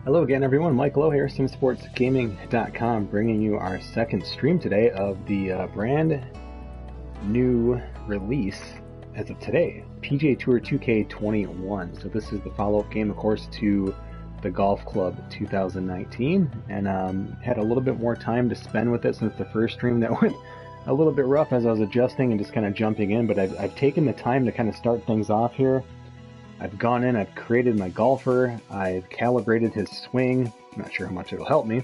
Hello again, everyone. Mike Lowe here, simsportsgaming.com, bringing you our second stream today of the brand new release as of today, PGA Tour 2K21. So this is the follow-up game, of course, to the Golf Club 2019, and had a little bit more time to spend with it since the first stream that went a little bit rough as I was adjusting and just kind of jumping in, but I've taken the time to kind of start things off here. I've gone in, I've created my golfer, I've calibrated his swing, I'm not sure how much it'll help me,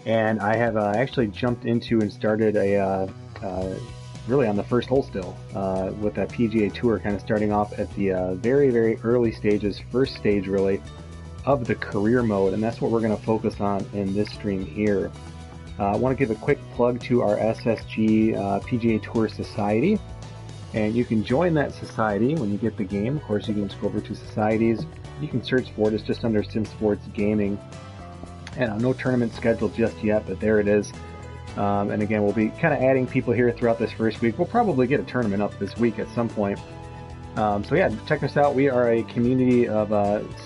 and I have actually jumped into and started really on the first hole still, with that PGA Tour, kind of starting off at the very, very early stages, first stage really, of the career mode, and that's what we're going to focus on in this stream here. I want to give a quick plug to our SSG PGA Tour Society. And you can join that society when you get the game. Of course, you can just go over to societies. You can search for it. It's just under Sim Sports Gaming. And no tournament scheduled just yet, but there it is. And again, we'll be kind of adding people here throughout this first week. We'll probably get a tournament up this week at some point. So yeah, check us out. We are a community of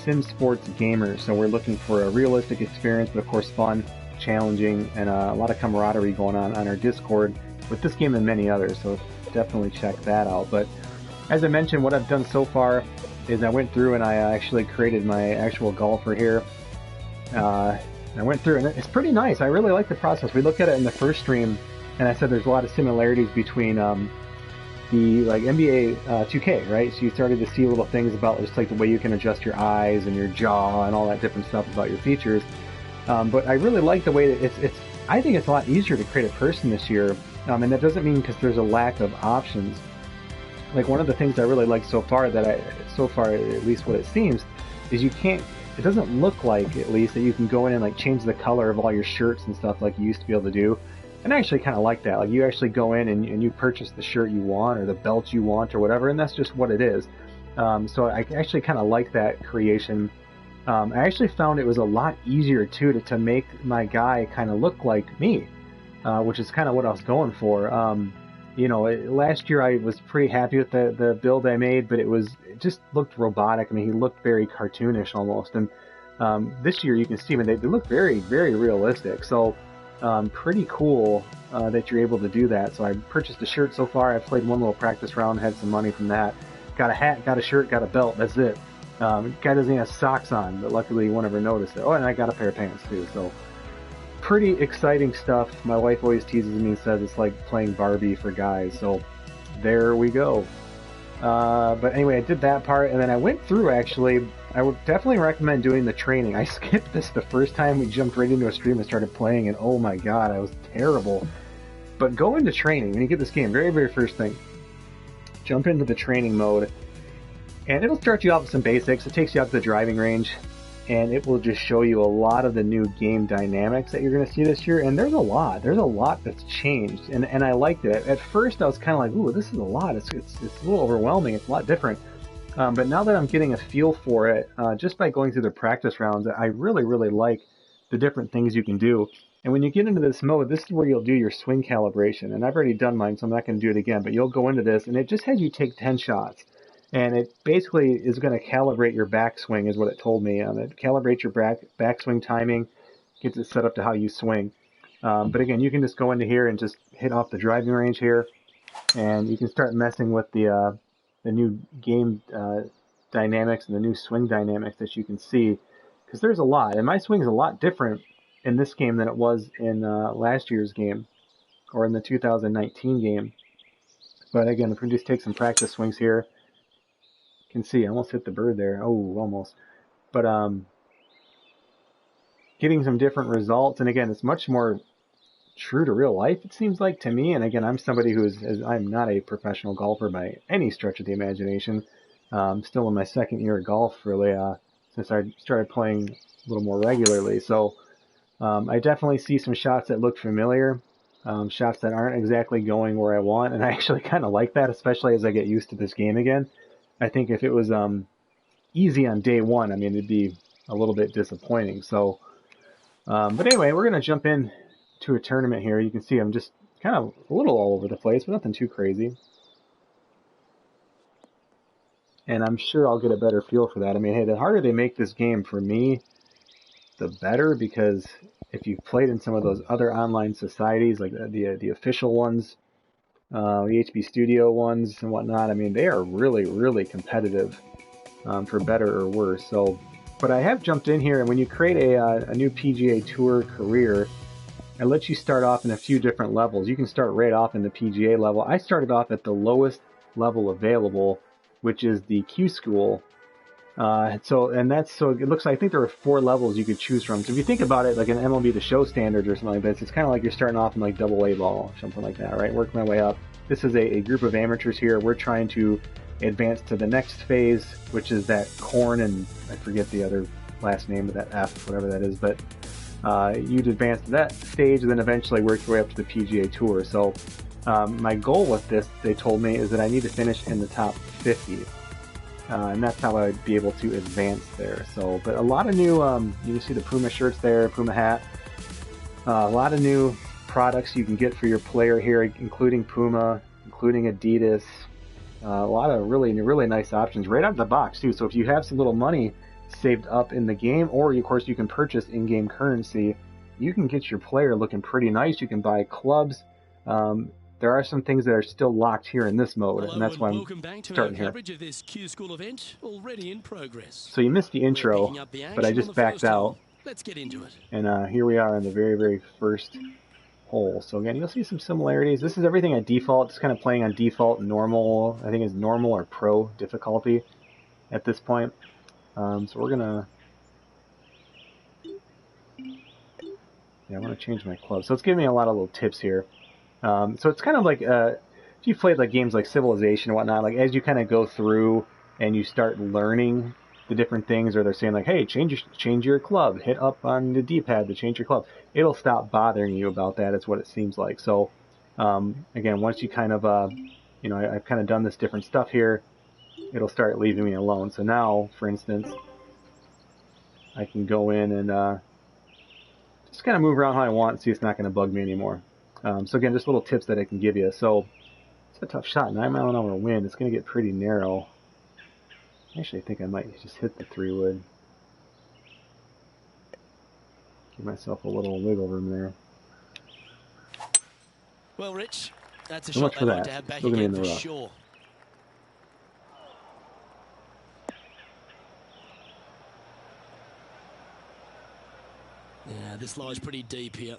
Sim Sports gamers. So we're looking for a realistic experience, but of course fun, challenging, and a lot of camaraderie going on our Discord with this game and many others. So definitely check that out. But as I mentioned, what I've done so far is I went through and I actually created my actual golfer here. I went through and it's pretty nice. I really like the process. We looked at it in the first stream and I said there's a lot of similarities between the like NBA 2K, right? So you started to see little things about just like the way you can adjust your eyes and your jaw and all that different stuff about your features. But I really like the way that it's I think it's a lot easier to create a person this year. And that doesn't mean because there's a lack of options. Like one of the things I really like so far at least what it seems, is it doesn't look like at least that you can go in and like change the color of all your shirts and stuff like you used to be able to do. And I actually kind of like that. Like you actually go in and you purchase the shirt you want or the belt you want or whatever, and that's just what it is. So I actually kind of like that creation. I actually found it was a lot easier too to make my guy kind of look like me. Which is kind of what I was going for. Last year I was pretty happy with the build I made, but it just looked robotic. I mean, he looked very cartoonish almost. And this year you can see, they look very, very realistic. So pretty cool that you're able to do that. So I purchased a shirt so far. I've played one little practice round, had some money from that. Got a hat, got a shirt, got a belt. That's it. Guy doesn't even have socks on, but luckily you won't ever notice it. Oh, and I got a pair of pants too. So pretty exciting stuff. My wife always teases me and says it's like playing Barbie for guys, so there we go. But anyway, I did that part, and then I went through, actually, I would definitely recommend doing the training. I skipped this the first time we jumped right into a stream and started playing, and oh my god, I was terrible. But go into training, when you get this game, very, very first thing, jump into the training mode, and it'll start you off with some basics. It takes you out to the driving range, and it will just show you a lot of the new game dynamics that you're going to see this year, and there's a lot that's changed, and I liked it. At first I was kind of like, ooh, this is a lot, it's a little overwhelming, it's a lot different, but now that I'm getting a feel for it, just by going through the practice rounds, I really, really like the different things you can do. And when you get into this mode, this is where you'll do your swing calibration, and I've already done mine, so I'm not going to do it again, but you'll go into this, and it just has you take 10 shots. And it basically is going to calibrate your backswing, is what it told me. It calibrates your backswing timing, gets it set up to how you swing. But again, you can just go into here and just hit off the driving range here, and you can start messing with the new game dynamics and the new swing dynamics that you can see, because there's a lot. And my swing is a lot different in this game than it was in last year's game, or in the 2019 game. But again, if we just take some practice swings here, can see I almost hit the bird there. Oh, almost. But getting some different results, and again, it's much more true to real life, it seems like to me. And again, I'm somebody I'm not a professional golfer by any stretch of the imagination. Still in my second year of golf, really, since I started playing a little more regularly. So I definitely see some shots that look familiar, shots that aren't exactly going where I want, and I actually kind of like that, especially as I get used to this game again. I think if it was easy on day one, I mean, it'd be a little bit disappointing. So, but anyway, we're going to jump in to a tournament here. You can see I'm just kind of a little all over the place, but nothing too crazy. And I'm sure I'll get a better feel for that. I mean, hey, the harder they make this game for me, the better, because if you've played in some of those other online societies, like the official ones, the HB Studio ones and whatnot, I mean, they are really, really competitive, for better or worse. So, but I have jumped in here, and when you create a new PGA Tour career, it lets you start off in a few different levels. You can start right off in the PGA level. I started off at the lowest level available, which is the Q School. So it looks like, I think there are 4 levels you could choose from. So if you think about it like an MLB The Show standard or something like this, it's kind of like you're starting off in like AA ball or something like that, right? Work my way up. This is a group of amateurs here. We're trying to advance to the next phase, which is that corn, and I forget the other last name of that F, whatever that is, but you'd advance to that stage and then eventually work your way up to the PGA Tour. So my goal with this, they told me, is that I need to finish in the top 50. And that's how I'd be able to advance there. So, but a lot of new, you can see the Puma shirts there, Puma hat. A lot of new products you can get for your player here, including Puma, including Adidas. A lot of really, really nice options right out of the box too. So if you have some little money saved up in the game, or of course you can purchase in-game currency, you can get your player looking pretty nice. You can buy clubs. There are some things that are still locked here in this mode, and that's why I'm starting here. Of this Q School event, already in progress. So you missed the intro, but I just backed out. Let's get into it. And here we are in the very, very first hole. So again, you'll see some similarities. This is everything at default. It's kind of playing on default normal. I think it's normal or pro difficulty at this point. So we're gonna, I want to change my club. So it's giving me a lot of little tips here. So it's kind of like if you played like games like Civilization and whatnot, like as you kind of go through and you start learning the different things, or they're saying like, hey, change your club, hit up on the D-pad to change your club, it'll stop bothering you about that. It's what it seems like. So again, once you kind of I've kind of done this different stuff here, it'll start leaving me alone. So now, for instance, I can go in and just kind of move around how I want and see it's not going to bug me anymore. So again, just little tips that I can give you. So it's a tough shot, 9-mile-an-hour wind. It's going to get pretty narrow. Actually, I think I might just hit the 3-wood. Give myself a little wiggle room there. Well, Rich, that's a so shot much for they'd that. like to have back Still again in the for rough. sure. Yeah, this lies pretty deep here.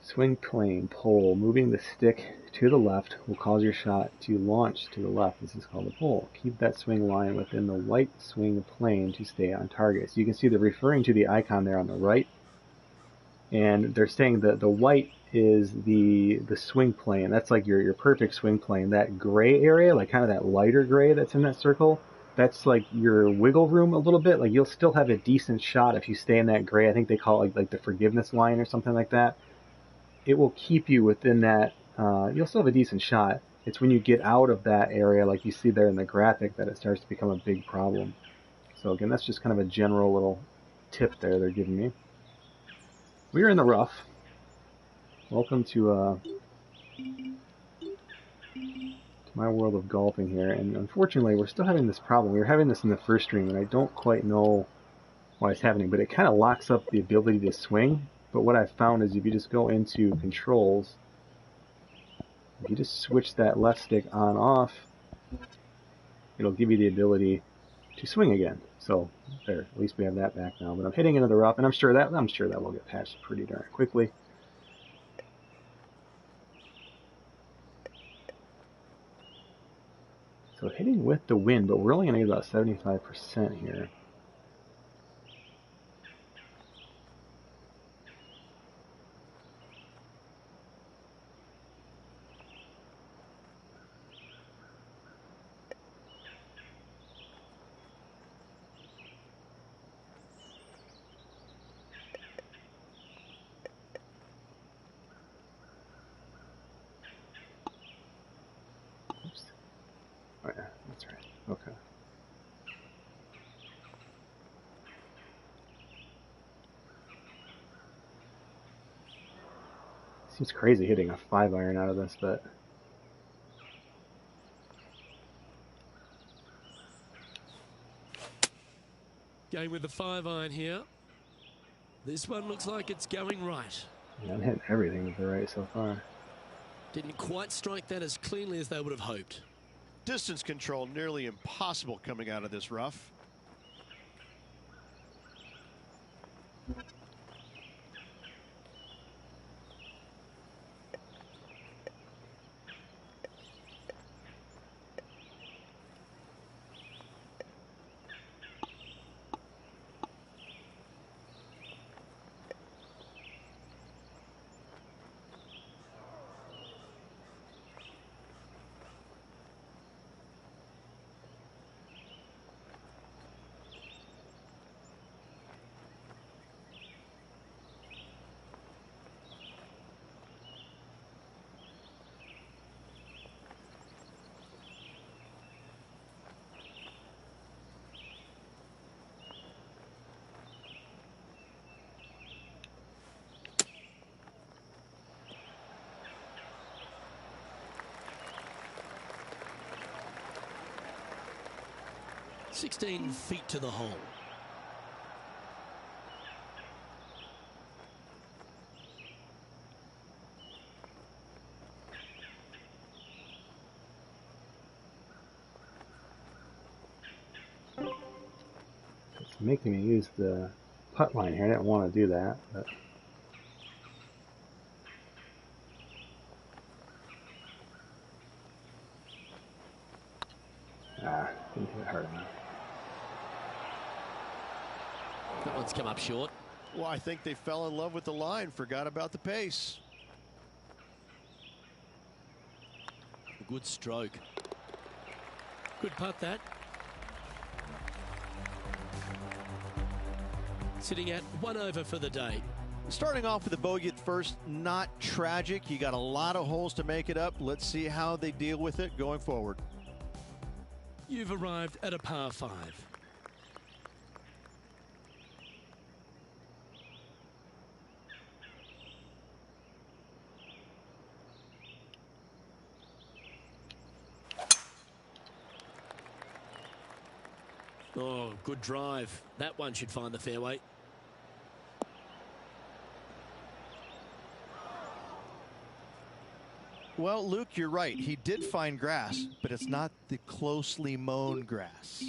Swing plane, pole. Moving the stick to the left will cause your shot to launch to the left. This is called a pole. Keep that swing line within the white swing plane to stay on target. So you can see they're referring to the icon there on the right. And they're saying that the white is the swing plane. That's like your perfect swing plane. That gray area, like kind of that lighter gray that's in that circle, that's like your wiggle room a little bit. Like you'll still have a decent shot if you stay in that gray. I think they call it like the forgiveness line or something like that. It will keep you within that. You'll still have a decent shot. It's when you get out of that area, like you see there in the graphic, that it starts to become a big problem. So again, that's just kind of a general little tip there they're giving me. We're in the rough. Welcome to my world of golfing here. And unfortunately, we're still having this problem. We were having this in the first stream, and I don't quite know why it's happening, but it kind of locks up the ability to swing. But what I've found is if you just go into controls, if you just switch that left stick on off, it'll give you the ability to swing again. So there, at least we have that back now. But I'm hitting into the rough, and I'm sure that will get patched pretty darn quickly. So hitting with the wind, but we're only going to get about 75% here. Oh yeah, that's right. Okay. Seems crazy hitting a 5-iron out of this, but Going with the 5-iron here. This one looks like it's going right. Yeah, I'm hitting everything with the right so far. Didn't quite strike that as cleanly as they would have hoped. Distance control nearly impossible coming out of this rough. "16 feet to the hole." It's making me use the putt line here. I didn't want to do that, but didn't hit it hard enough. That one's come up short. Well, I think they fell in love with the line, forgot about the pace. A good stroke. Good putt, that. Sitting at 1 over for the day. Starting off with a bogey at first, not tragic. You got a lot of holes to make it up. Let's see how they deal with it going forward. You've arrived at a par 5. Oh, good drive. That one should find the fairway. Well, Luke, you're right. He did find grass, but it's not the closely mown grass.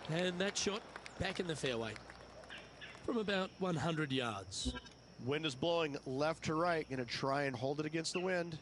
And that shot back in the fairway from about 100 yards. Wind is blowing left to right. Going to try and hold it against the wind.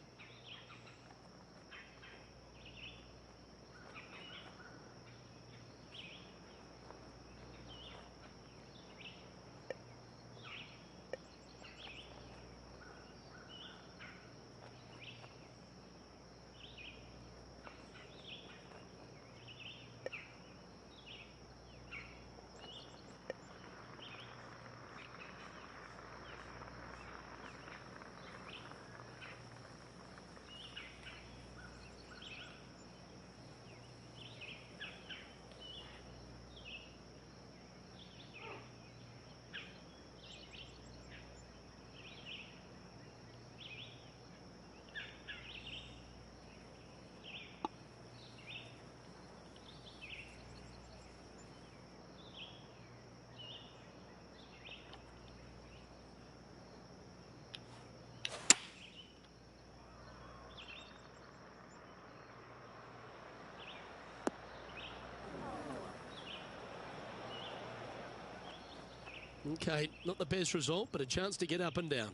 Okay, not the best result, but a chance to get up and down.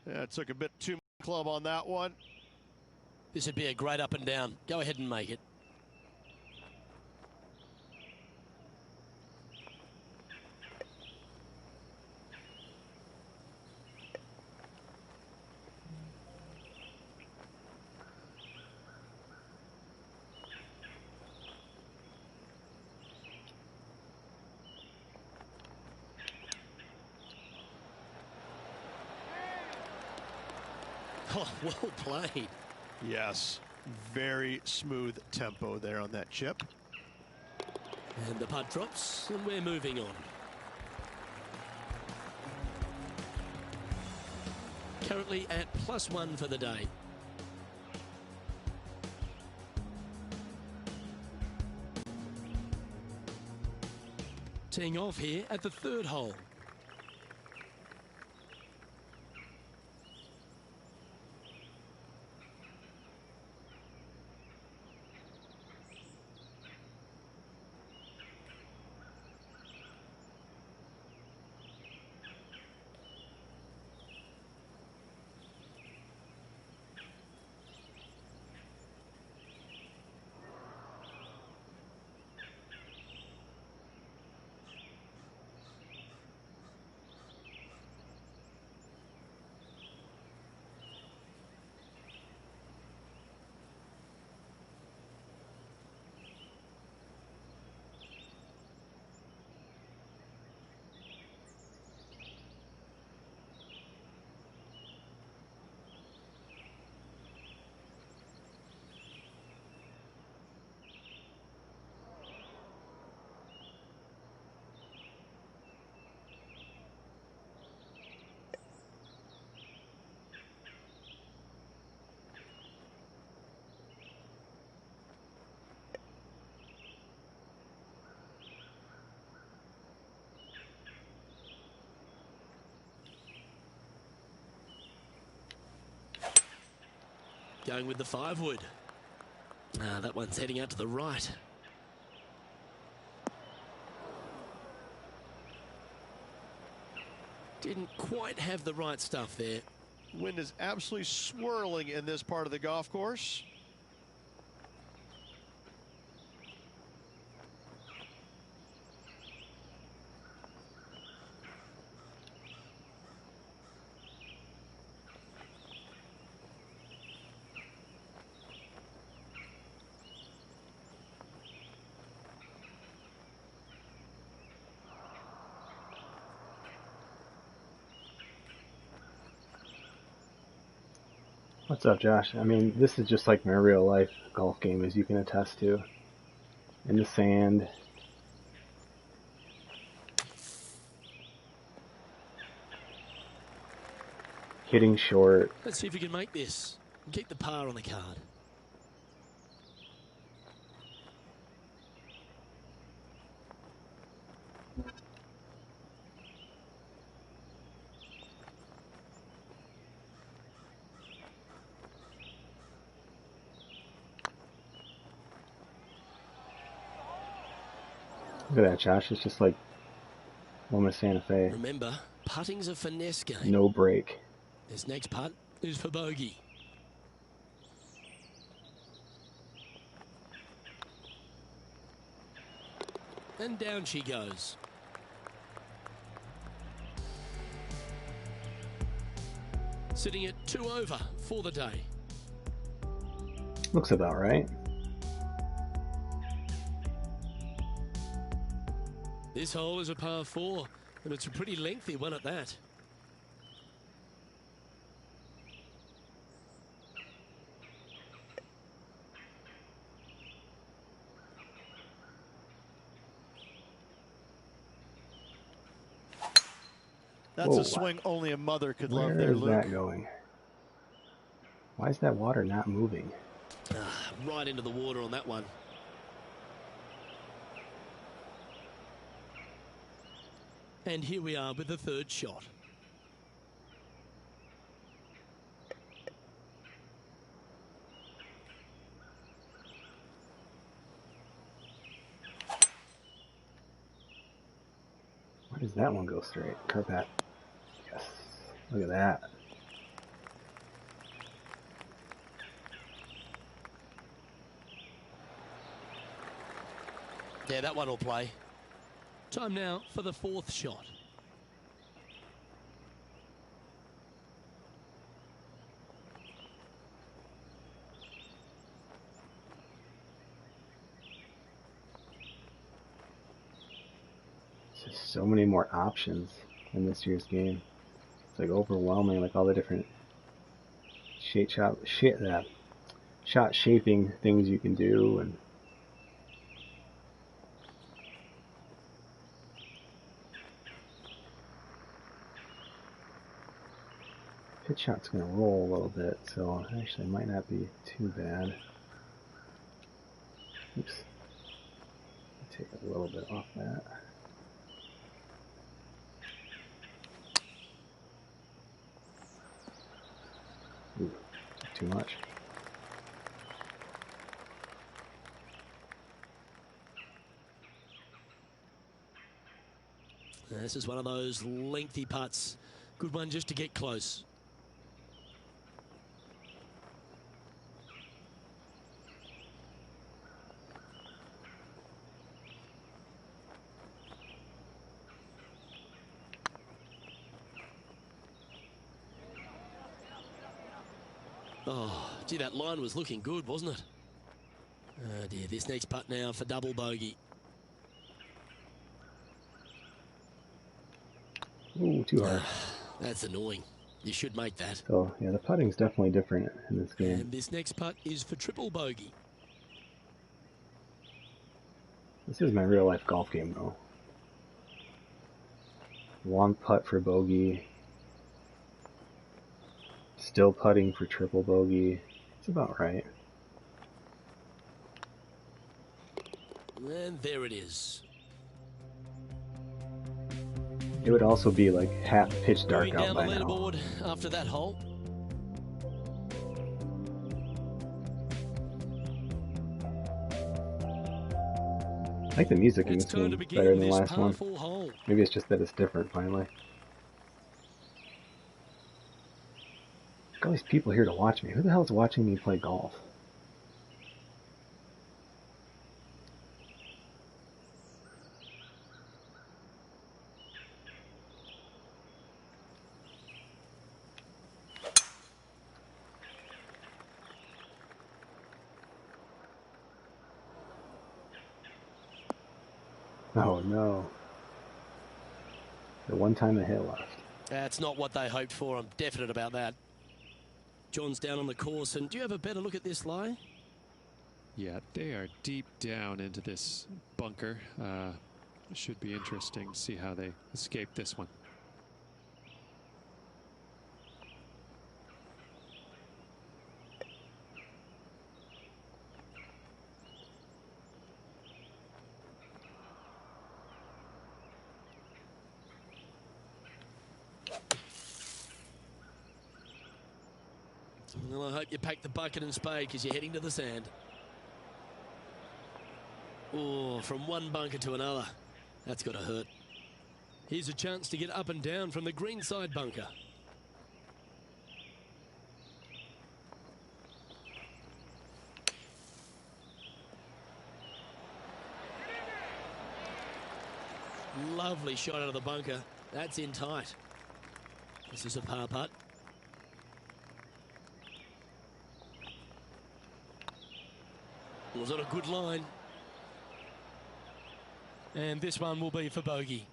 Yeah, it took a bit too much club on that one. This would be a great up and down. Go ahead and make it. Oh, well played. Yes, very smooth tempo there on that chip. And the putt drops, and we're moving on. Currently at +1 for the day. Teeing off here at the 3rd hole. Going with the 5-wood. That one's heading out to the right. Didn't quite have the right stuff there. Wind is absolutely swirling in this part of the golf course. What's up, Josh? I mean, this is just like my real life golf game, as you can attest to. In the sand. Hitting short. Let's see if we can make this and keep the par on the card. Look at that, Josh. It's just like Loma Santa Fe. Remember, putting's a finesse game. No break. This next putt is for bogey. And down she goes. Sitting at 2 over for the day. Looks about right. This hole is a par 4, and it's a pretty lengthy one at that. That's Whoa. a swing only a mother could Where love there, is Luke. that going? Why is that water not moving? Right into the water on that one. And here we are with the 3rd shot. Why does that one go straight? Carpet. Yes. Look at that. Yeah, that one will play. Time now for the 4th shot. There's so many more options in this year's game. It's like overwhelming, like all the different shot shaping things you can do, and pitch shot's going to roll a little bit, so actually it might not be too bad. Oops. Take a little bit off that. Ooh, too much. This is one of those lengthy putts. Good one just to get close. Oh, gee, that line was looking good, wasn't it? Oh dear, this next putt now for double bogey. Ooh, too hard. That's annoying. You should make that. So, yeah, the putting's definitely different in this game. And this next putt is for triple bogey. This is my real life golf game, though. Long putt for bogey. Still putting for triple bogey. It's about right. And there it is. It would also be like half pitch dark Moving out down by the now. leaderboard after that hole. I think the music in It's this time game to is better begin than the this last one. par-4 hole. Maybe it's just that it's different finally. Got all these people here to watch me. Who the hell is watching me play golf? Oh no. The one time a hit left. That's not what they hoped for. I'm definite about that. John's down on the course, and do you have a better look at this lie? Yeah, they are deep down into this bunker. Should be interesting to see how they escape this one. Well, I hope you pack the bucket and spade because you're heading to the sand. Oh, from one bunker to another. That's got to hurt. Here's a chance to get up and down from the green side bunker. Lovely shot out of the bunker. That's in tight. This is a par putt. Was on a good line. And this one will be for bogey.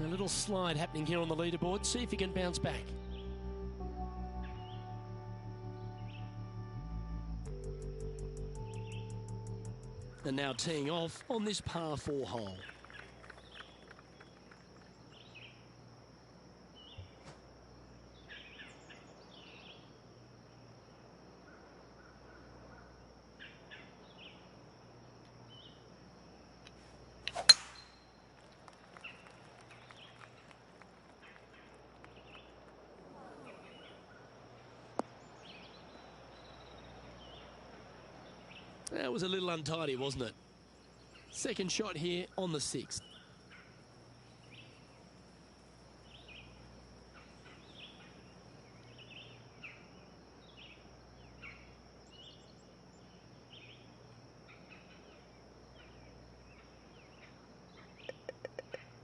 A little slide happening here on the leaderboard. See if he can bounce back. And now teeing off on this par 4 hole. That was a little untidy, wasn't it? Second shot here on the 6th.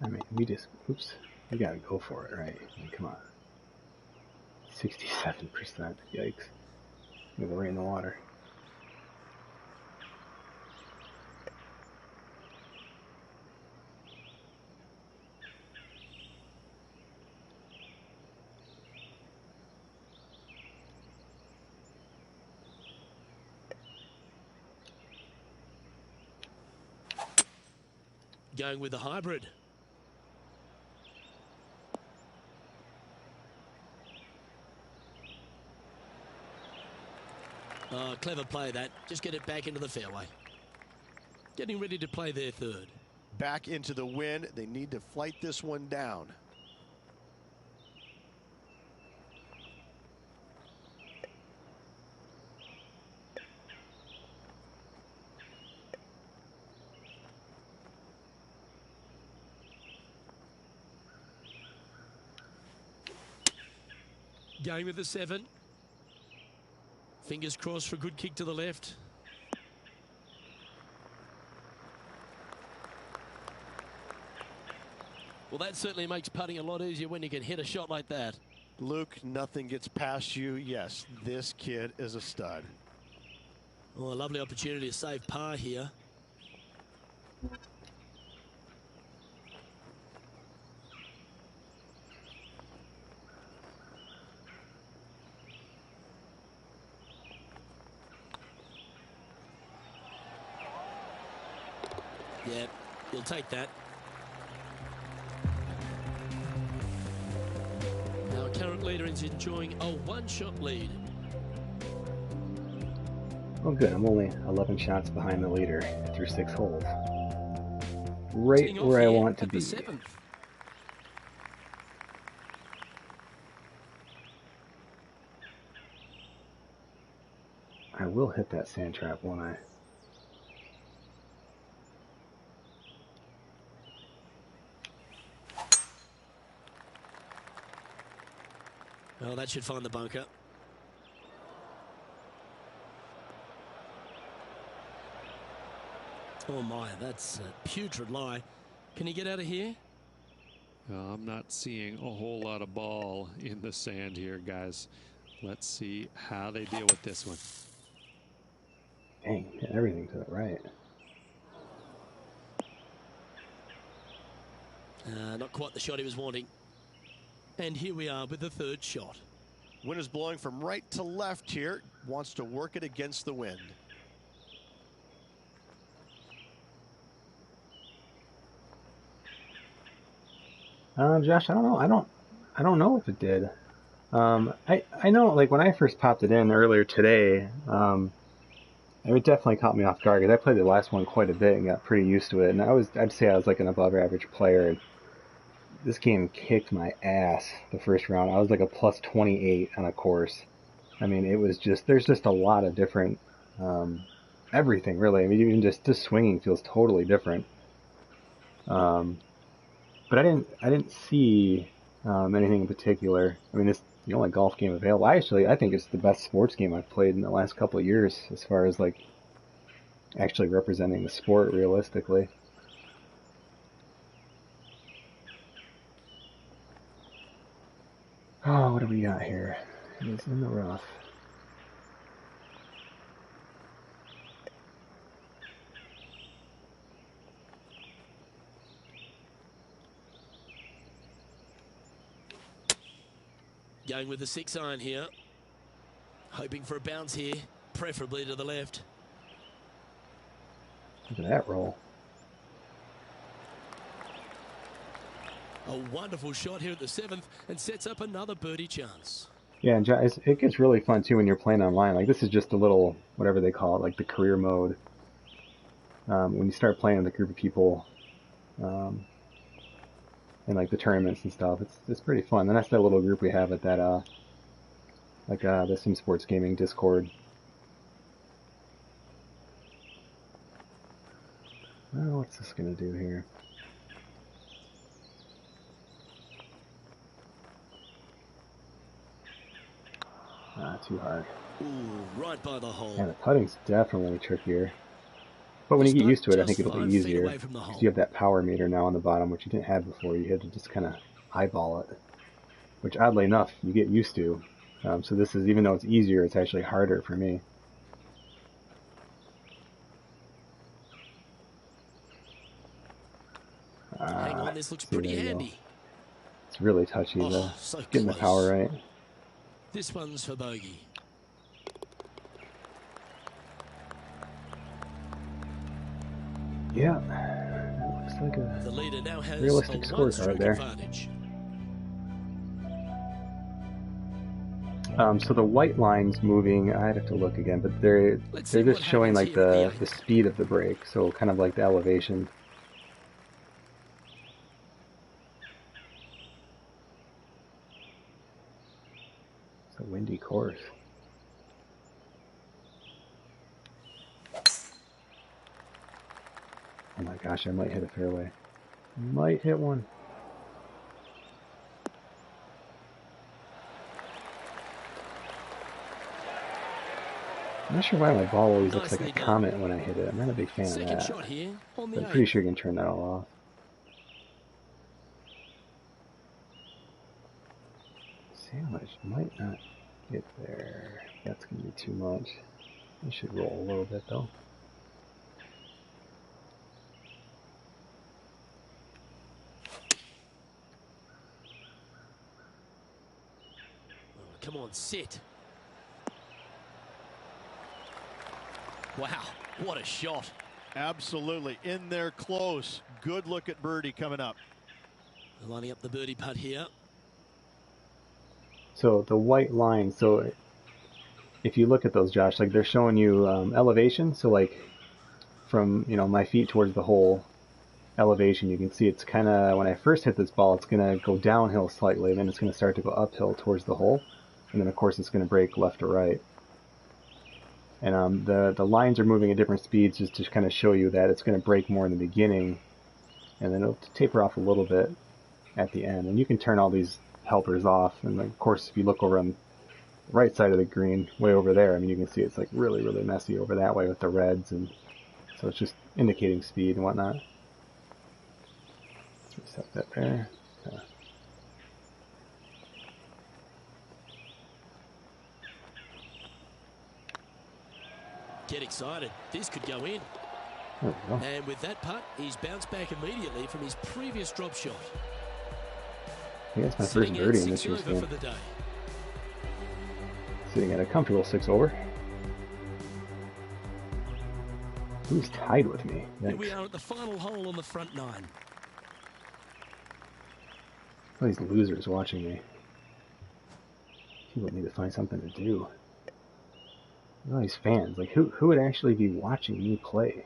I mean, we gotta go for it, right? I mean, come on. 67%, yikes. Gonna go right in the water. Going with the hybrid. Oh, clever play that. Just get it back into the fairway. Getting ready to play their third. Back into the wind. They need to flight this one down. Going with the 7. Fingers crossed for a good kick to the left. Well, that certainly makes putting a lot easier when you can hit a shot like that. Luke, nothing gets past you. Yes, this kid is a stud. Oh, a lovely opportunity to save par here. Yeah, he'll take that. Our current leader is enjoying a one-shot lead. Oh good, I'm only 11 shots behind the leader through 6 holes. Right where I want to be. I will hit that sand trap, won't I? Oh, that should find the bunker. Oh my, that's a putrid lie. Can he get out of here? I'm not seeing a whole lot of ball in the sand here, guys. Let's see how they deal with this one. Dang, hit everything to the right. Not quite the shot he was wanting. And here we are with the third shot. Wind is blowing from right to left here. Wants to work it against the wind. Josh, I don't know. I don't know if it did. I know, like when I first popped it in earlier today, it definitely caught me off guard because I played the last one quite a bit and got pretty used to it. And I'd say I was like an above average player. This game kicked my ass the first round. I was like a plus 28 on a course. I mean, it was just, there's just a lot of different, everything really. I mean, even just swinging feels totally different. But I didn't see anything in particular. I mean, it's the only golf game available. I think it's the best sports game I've played in the last couple of years as far as like actually representing the sport realistically. Oh, what do we got here? It's in the rough. Going with the 6-iron here. Hoping for a bounce here, preferably to the left. Look at that roll. A wonderful shot here at the 7th and sets up another birdie chance. Yeah, and it gets really fun too when you're playing online. Like this is just a little, whatever they call it, like the career mode. When you start playing with a group of people, and like the tournaments and stuff, it's pretty fun. And that's that little group we have at that, the Sim Sports Gaming Discord. Well, what's this gonna do here? Too hard. Ooh, right by the hole. Yeah, the putting's definitely trickier. But when you get used to it, I think it'll be easier. Because you have that power meter now on the bottom, which you didn't have before. You had to just kind of eyeball it. Which, oddly enough, you get used to. So this is, even though it's easier, it's actually harder for me. Hang on, this looks pretty handy. It's really touchy, though. So getting the power right. This one's for bogey. Yeah, that looks looks like The a leader now has realistic a scorecard one-stroke there. advantage. So the white line's moving. I'd have to look again, but they're just showing like the speed of the break, so kind of like the elevation. It's a windy course. Oh my gosh, I might hit a fairway. Might hit one. I'm not sure why my ball always looks like a comet when I hit it. I'm not a big fan of that. Shot here on the I'm pretty sure you can turn that all off. Sandwich might not get there. That's going to be too much. I should roll a little bit though. Oh, come on, sit. Wow, what a shot. Absolutely. In there close. Good look at birdie coming up. Lining up the birdie putt here. So the white line, so if you look at those, Josh, like they're showing you elevation. So like from, you know, my feet towards the hole elevation, you can see it's kind of, when I first hit this ball, it's going to go downhill slightly, and then it's going to start to go uphill towards the hole. And then of course it's going to break left or right. And the lines are moving at different speeds just to kind of show you that it's going to break more in the beginning, and then it'll taper off a little bit at the end. And you can turn all these helpers off. And of course, if you look over on the right side of the green, way over there, I mean, you can see it's like really, really messy over that way with the reds, and so it's just indicating speed and whatnot. Let's reset that there. Get excited. This could go in. And with that putt, he's bounced back immediately from his previous drop shot. I think that's my first birdie in this year's game. For the day. Sitting at a comfortable 6 over. Who's tied with me? Yikes. Here we are at the final hole on the front nine. All these losers watching me. People need to find something to do. All these fans, like who would actually be watching me play?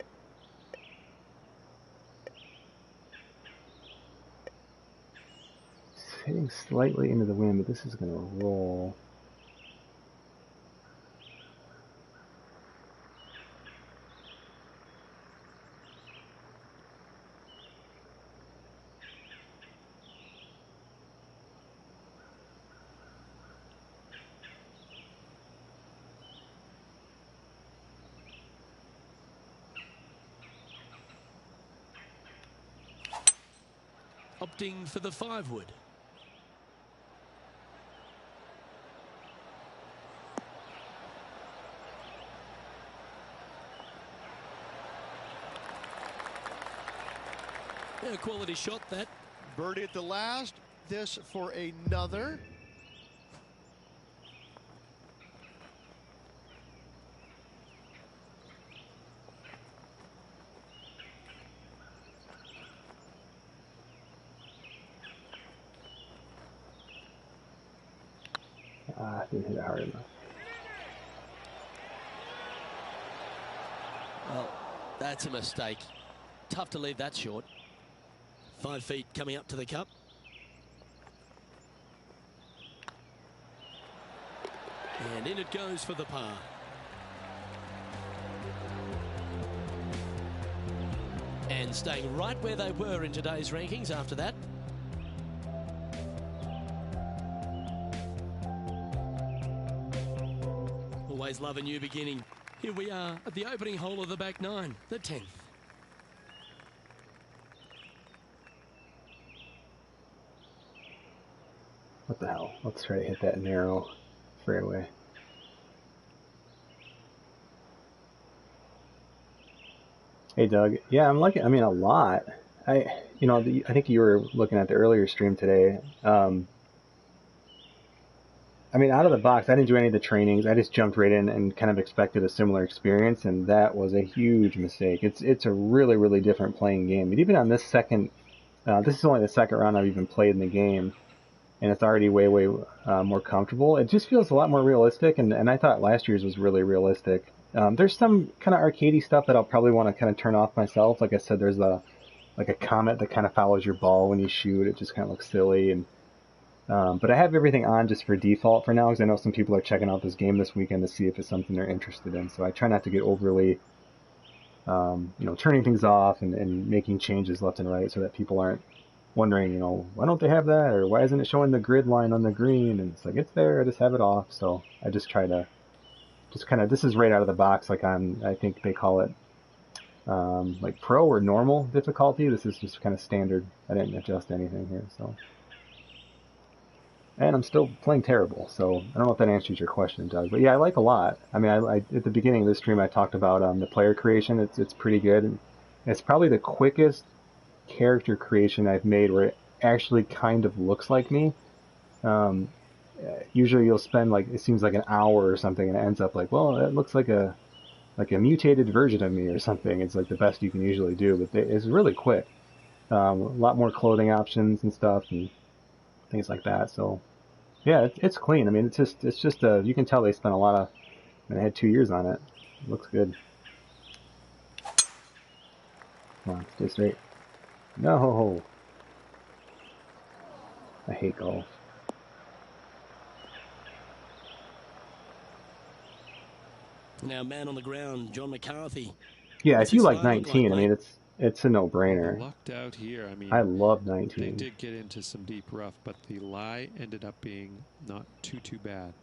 It's hitting slightly into the wind, but this is going to roll. Opting for the 5-wood. Yeah, quality shot that. Birdie at the last. This for another. Didn't hit it hard enough. Well, that's a mistake. Tough to leave that short. 5 feet coming up to the cup. And in it goes for the par. And staying right where they were in today's rankings after that. Always love a new beginning. Here we are at the opening hole of the back nine, the 10th. What the hell? Let's try to hit that narrow fairway. Hey Doug, yeah, I'm liking. I mean, a lot. I think you were looking at the earlier stream today. I mean, out of the box, I didn't do any of the trainings. I just jumped right in and kind of expected a similar experience, and that was a huge mistake. It's a really, really different playing game. And even on this second, this is only the second round I've even played in the game, and it's already way, way more comfortable. It just feels a lot more realistic, and I thought last year's was really realistic. There's some kind of arcadey stuff that I'll probably want to kind of turn off myself. Like I said, there's a comet that kind of follows your ball when you shoot. It just kind of looks silly, and but I have everything on just for default for now, because I know some people are checking out this game this weekend to see if it's something they're interested in. So I try not to get overly, turning things off and making changes left and right, so that people aren't wondering, why don't they have that, or why isn't it showing the grid line on the green? And it's like, it's there, I just have it off. So I just try to just kind of, this is right out of the box, like I think they call it like pro or normal difficulty. This is just kind of standard. I didn't adjust anything here, so. And I'm still playing terrible, so I don't know if that answers your question, Doug. But yeah, I like a lot. I mean, I at the beginning of this stream, I talked about the player creation. It's pretty good. And it's probably the quickest character creation I've made where it actually kind of looks like me. Usually you'll spend it seems like an hour or something, and it ends up like, well, it looks like a mutated version of me or something. It's like the best you can usually do, but it's really quick. A lot more clothing options and stuff and things like that. So. Yeah, it's clean. I mean, it's just you can tell they spent a lot of, and they had 2 years on it. It looks good. Come on, stay straight. No! I hate golf. Now, man on the ground, John McCarthy. Yeah, if you like 19, I mean, it's a no-brainer. Lucked out here. I mean, I love 19. They did get into some deep rough, but the lie ended up being not too bad.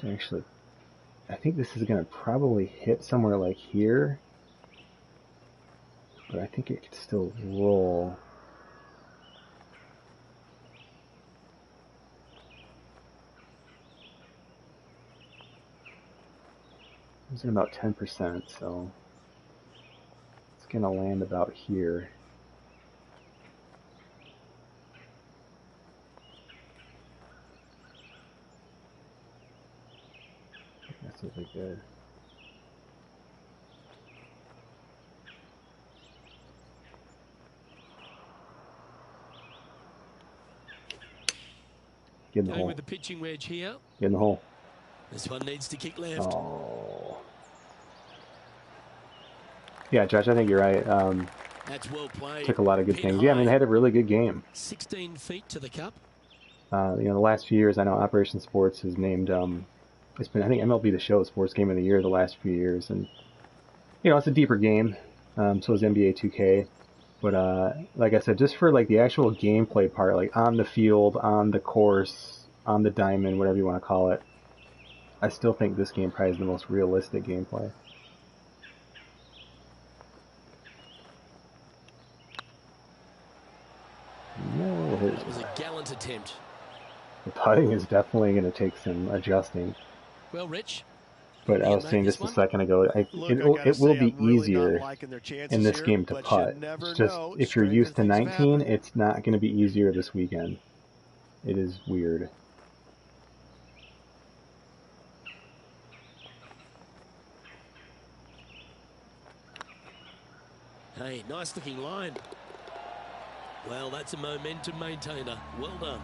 Actually, I think this is going to probably hit somewhere like here, but I think it could still roll. It's at about 10%, so it's going to land about here. That's really good. Get in the hole. With the pitching wedge here. Get in the hole. This one needs to kick left. Oh. Yeah, Josh, I think you're right. That's well played. Took a lot of good things. Yeah, I mean, they had a really good game. 16 feet to the cup. The last few years, I know Operation Sports has named, it's been, I think, MLB The Show Sports Game of the Year the last few years. And, it's a deeper game. So is NBA 2K. But, like I said, just for, the actual gameplay part, on the field, on the course, on the diamond, whatever you want to call it, I still think this game probably is the most realistic gameplay. No, that was a gallant attempt. The putting is definitely going to take some adjusting. Well, Rich. But I was saying just a second ago, it will be easier in this game to putt. It's just, if you're used to 19, it's not going to be easier this weekend. It is weird. Hey, nice looking line. Well, that's a momentum maintainer. Well done.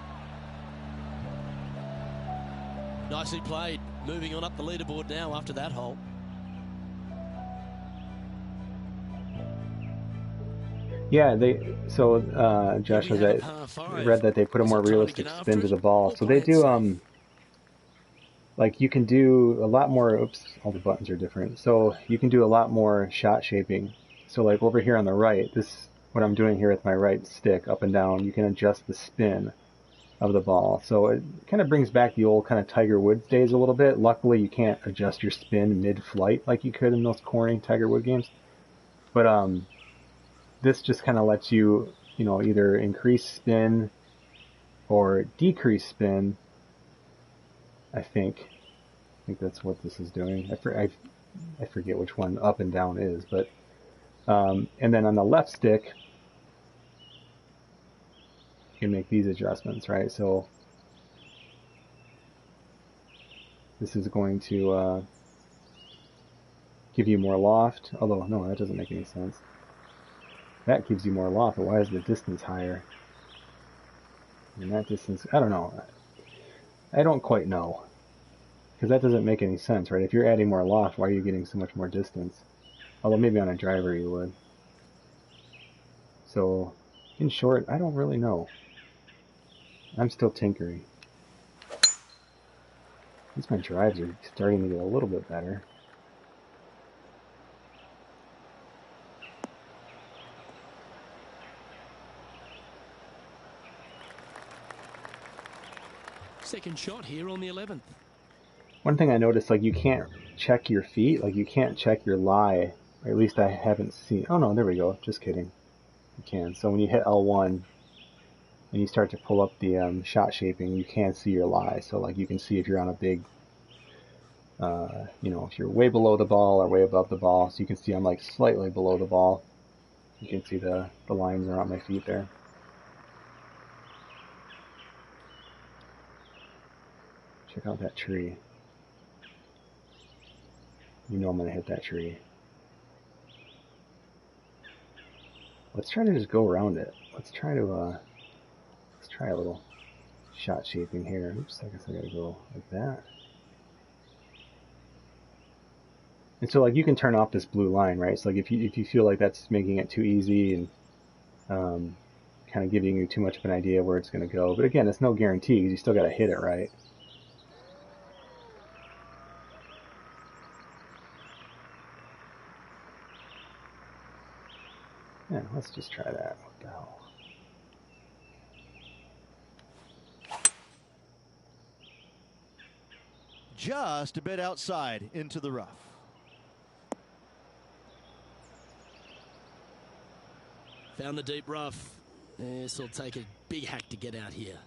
Nicely played. Moving on up the leaderboard now after that hole. Yeah, Josh, as I read that they put a more realistic spin to the ball. So they do, you can do a lot more, oops, all the buttons are different. So you can do a lot more shot shaping. So over here on the right, what I'm doing here with my right stick, up and down, you can adjust the spin of the ball. So it kind of brings back the old kind of Tiger Woods days a little bit. Luckily, you can't adjust your spin mid-flight like you could in those corny Tiger Woods games. But this just kind of lets you, either increase spin or decrease spin. I think that's what this is doing. I forget which one up and down is, but and then on the left stick, can make these adjustments, right? So this is going to give you more loft, although no, that doesn't make any sense. That gives you more loft, but why is the distance higher? And that distance, I don't know. I don't quite know. Because that doesn't make any sense, right? If you're adding more loft, why are you getting so much more distance? Although maybe on a driver you would. So, in short, I don't really know. I'm still tinkering. At least my drives are starting to get a little bit better. Second shot here on the 11th. One thing I noticed, like, you can't check your feet. Like, you can't check your lie. Or at least I haven't seen. Oh, no, there we go. Just kidding. You can. So when you hit L1 and you start to pull up the shot shaping, you can see your lie. So, like, you can see if you're on a big, you know, if you're way below the ball or way above the ball. So you can see I'm, like, slightly below the ball. You can see the lines around my feet there. Check out that tree. You know I'm going to hit that tree. Let's try to just go around it. Let's try a little shot shaping here. Oops, I guess I gotta go like that. And so, like, you can turn off this blue line, right? So, like, if you feel like that's making it too easy and kind of giving you too much of an idea where it's going to go. But again, it's no guarantee because you still got to hit it right. Yeah, let's just try that. What the hell? Just a bit outside into the rough. Found the deep rough. This will take a big hack to get out here.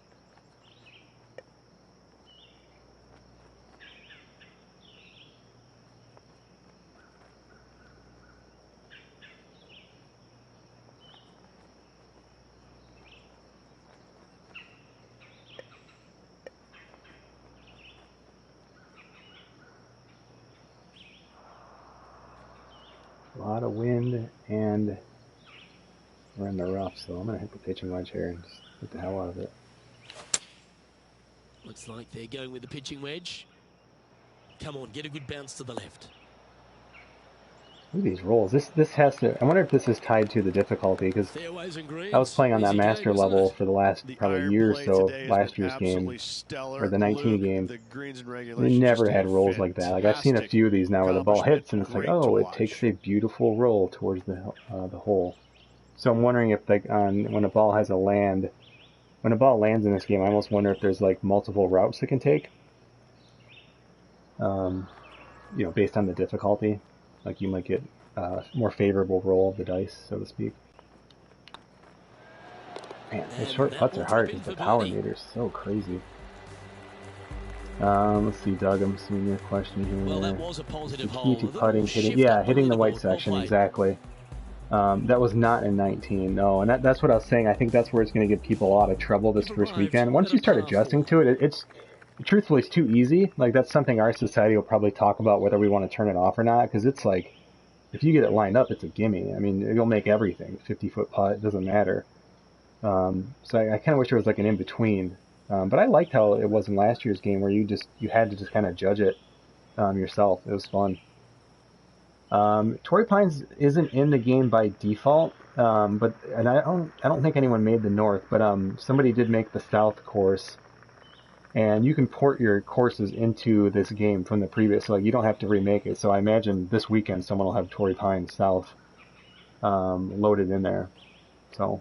A lot of wind, and we're in the rough, so I'm going to hit the pitching wedge here and just get the hell out of it. Looks like they're going with the pitching wedge. Come on, get a good bounce to the left. Look at these rolls. This has to. I wonder if this is tied to the difficulty, because I was playing on that master level for the last probably year or so, last year's game, or the 19 game. They never had rolls like that. Like, I've seen a few of these now where the ball hits and it's like, oh, it takes a beautiful roll towards the hole. So I'm wondering if, like, when a ball has a land, when a ball lands in this game, I almost wonder if there's, like, multiple routes it can take. You know, based on the difficulty. Like, you might get a more favorable roll of the dice, so to speak. Man, those short putts are hard because the power meter is so crazy. Let's see, Doug, I'm assuming your question here. Well, that was a positive key to hole. putting, hitting the white section, exactly. That was not in 19, no, and that's what I was saying. I think that's where it's going to give people a lot of trouble this first weekend. Once you start adjusting to it, it's truthfully, it's too easy. Like, that's something our society will probably talk about, whether we want to turn it off or not, because it's like, if you get it lined up, it's a gimme. I mean, you'll make everything. 50-foot putt, it doesn't matter. So I kind of wish there was like an in-between. But I liked how it was in last year's game, where you had to just kind of judge it yourself. It was fun. Torrey Pines isn't in the game by default, but I don't think anyone made the north, but somebody did make the south course. And you can port your courses into this game from the previous, so like, you don't have to remake it. So I imagine this weekend someone will have Torrey Pines South loaded in there. So,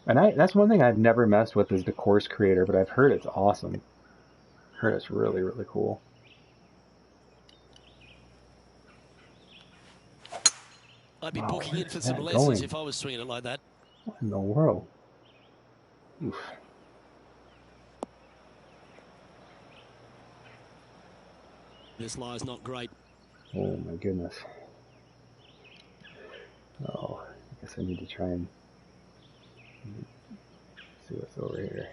and that's one thing I've never messed with, is the course creator, but I've heard it's awesome. Heard it's really, really cool. I'd be booking in for some lessons if I was swinging it like that. What in the world? Oof. This lie's not great. Oh my goodness. Oh, I guess I need to try and see what's over here.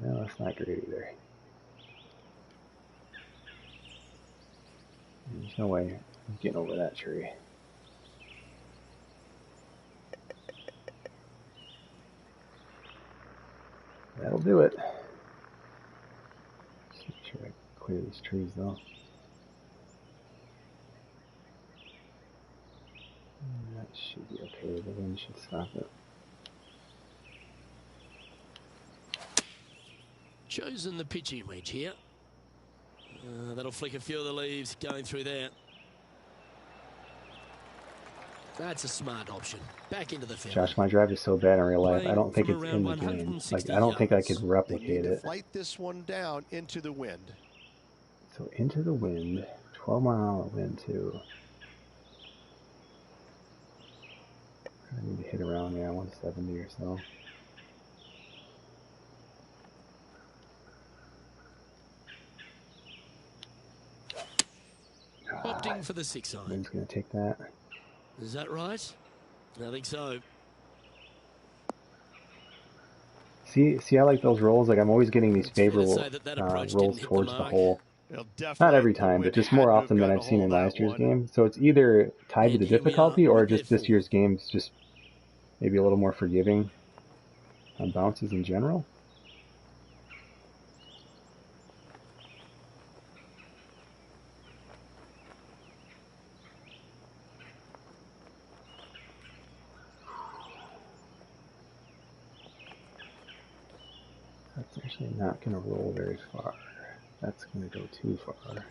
No, that's not great either. There's no way I'm getting over that tree. That'll do it. Just make sure I clear these trees though. That should be okay. The wind should stop it. Chosen the pitching wedge here. That'll flick a few of the leaves going through there. That's a smart option. Back into the field. Josh, my drive is so bad in real life. I don't think it's in the game. Like, I don't think I could replicate it. Flight this one down into the wind. So into the wind, 12-mile-an-hour wind too. I need to hit around 170 or so. Opting for the 6-iron. Wind's gonna take that. Is that right? I think so. See, I like those rolls. Like, I'm always getting these favorable rolls towards the hole. Not every time, but just more often than I've seen in last year's game. So it's either tied to the difficulty or just this year's game's just maybe a little more forgiving on bounces in general. That's actually not going to roll very far. That's going to go too far.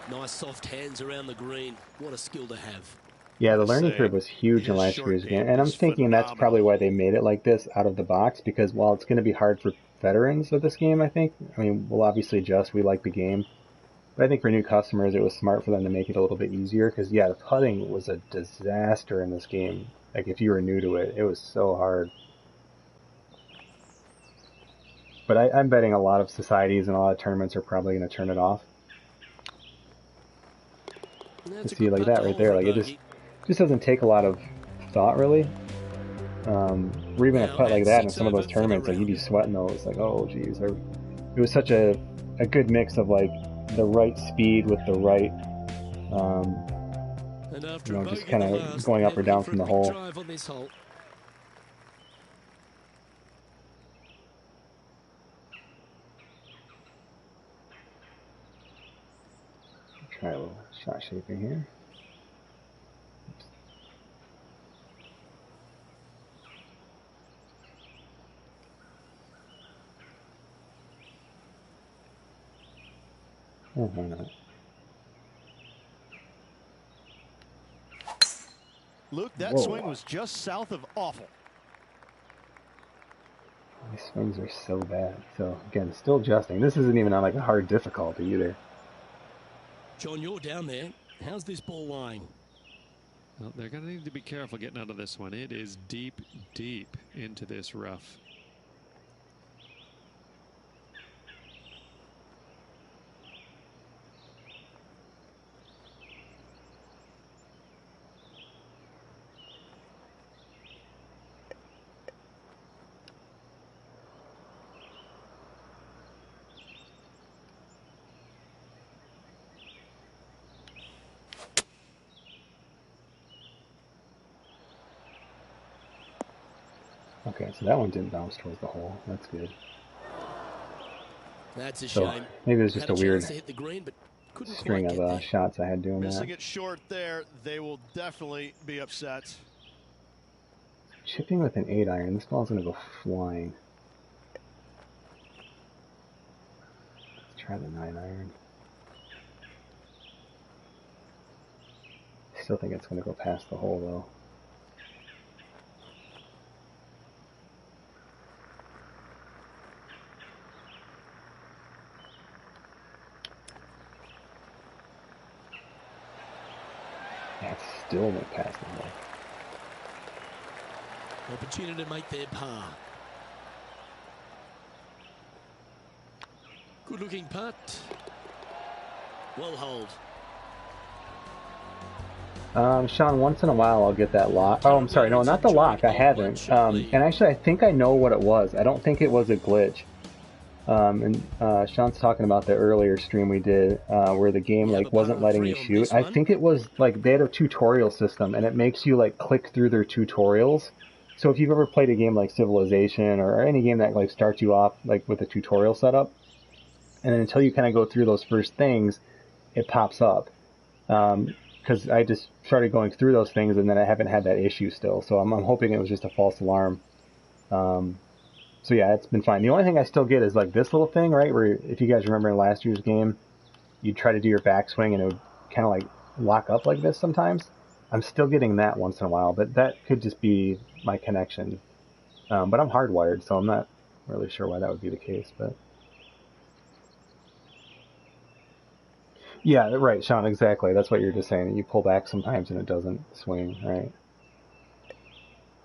Nice soft hands around the green. What a skill to have. Yeah, the learning curve was huge in last year's game, and I'm thinking that's probably why they made it like this out of the box, because while it's going to be hard for veterans of this game, I think, I mean, we'll obviously adjust, we like the game, but I think for new customers, it was smart for them to make it a little bit easier, because, yeah, the putting was a disaster in this game. Like, if you were new to it, it was so hard. But I'm betting a lot of societies and a lot of tournaments are probably going to turn it off. To see like that right there, like it just doesn't take a lot of thought really. Or even a putt like that in some of those tournaments, like you'd be sweating those, like, oh geez. It was such a good mix of like the right speed with the right, just kind of going up or down from the hole. Try a little shot shaping here. Oops. Oh, why not? Luke, that swing was just south of awful. These swings are so bad. So again, still adjusting. This isn't even on like a hard difficulty either. John, you're down there. How's this ball lying? Well, they're going to need to be careful getting out of this one. It is deep, deep into this rough. Okay, so that one didn't bounce towards the hole. That's good. That's a shame. Maybe it was just a weird hit the green, but string of shots I had doing that. Missing it short there, they will definitely be upset. Chipping with an 8-iron, this ball's going to go flying. Let's try the 9-iron. Still think it's going to go past the hole though. That still went past the hole. Opportunity to make their par. Good looking putt. Well hold. Sean, once in a while I'll get that lock. Oh, I'm sorry. No, not the lock. I haven't. And actually, I think I know what it was. I don't think it was a glitch. Sean's talking about the earlier stream we did where the game like wasn't letting you shoot. I think it was like they had a tutorial system and it makes you like click through their tutorials. So if you've ever played a game like Civilization or any game that like starts you off like with a tutorial setup, and then until you kind of go through those first things, it pops up. Because I just started going through those things and then I haven't had that issue still. So I'm hoping it was just a false alarm. So yeah, it's been fine. The only thing I still get is like this little thing, right? Where if you guys remember in last year's game, you'd try to do your backswing and it would kind of like lock up like this sometimes. I'm still getting that once in a while, but that could just be my connection. But I'm hardwired, so I'm not really sure why that would be the case, but... Yeah, right, Sean, exactly. That's what you're just saying. You pull back sometimes and it doesn't swing, right?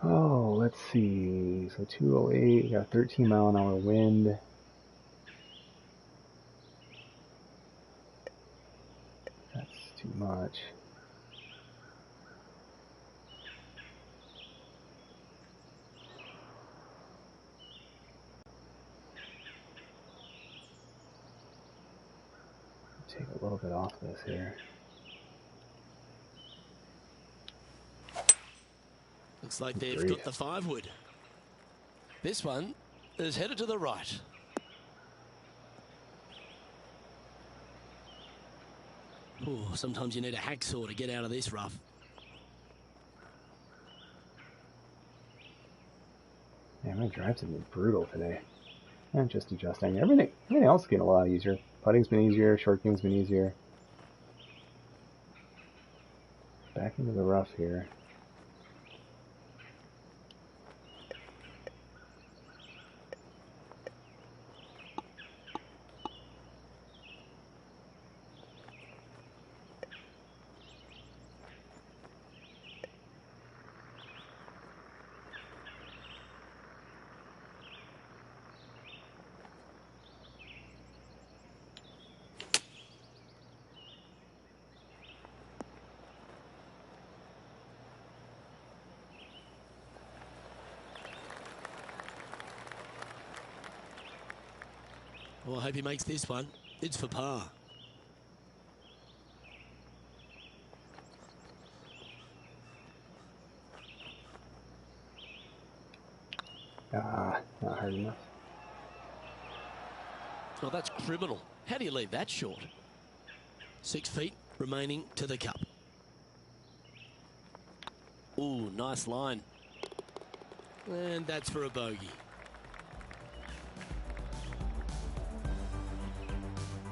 Oh, let's see. So 208, got a 13-mile-an-hour wind. That's too much. Take a little bit off this here. Looks like they've got the 5-wood. This one is headed to the right. Ooh, sometimes you need a hacksaw to get out of this rough. Yeah, my drives have been brutal today. I'm just adjusting. Everything else is getting a lot easier. Putting's been easier, short game's been easier. Back into the rough here. Well, I hope he makes this one. It's for par. Not hard enough. Oh, that's criminal. How do you leave that short? 6 feet remaining to the cup. Ooh, nice line. And that's for a bogey.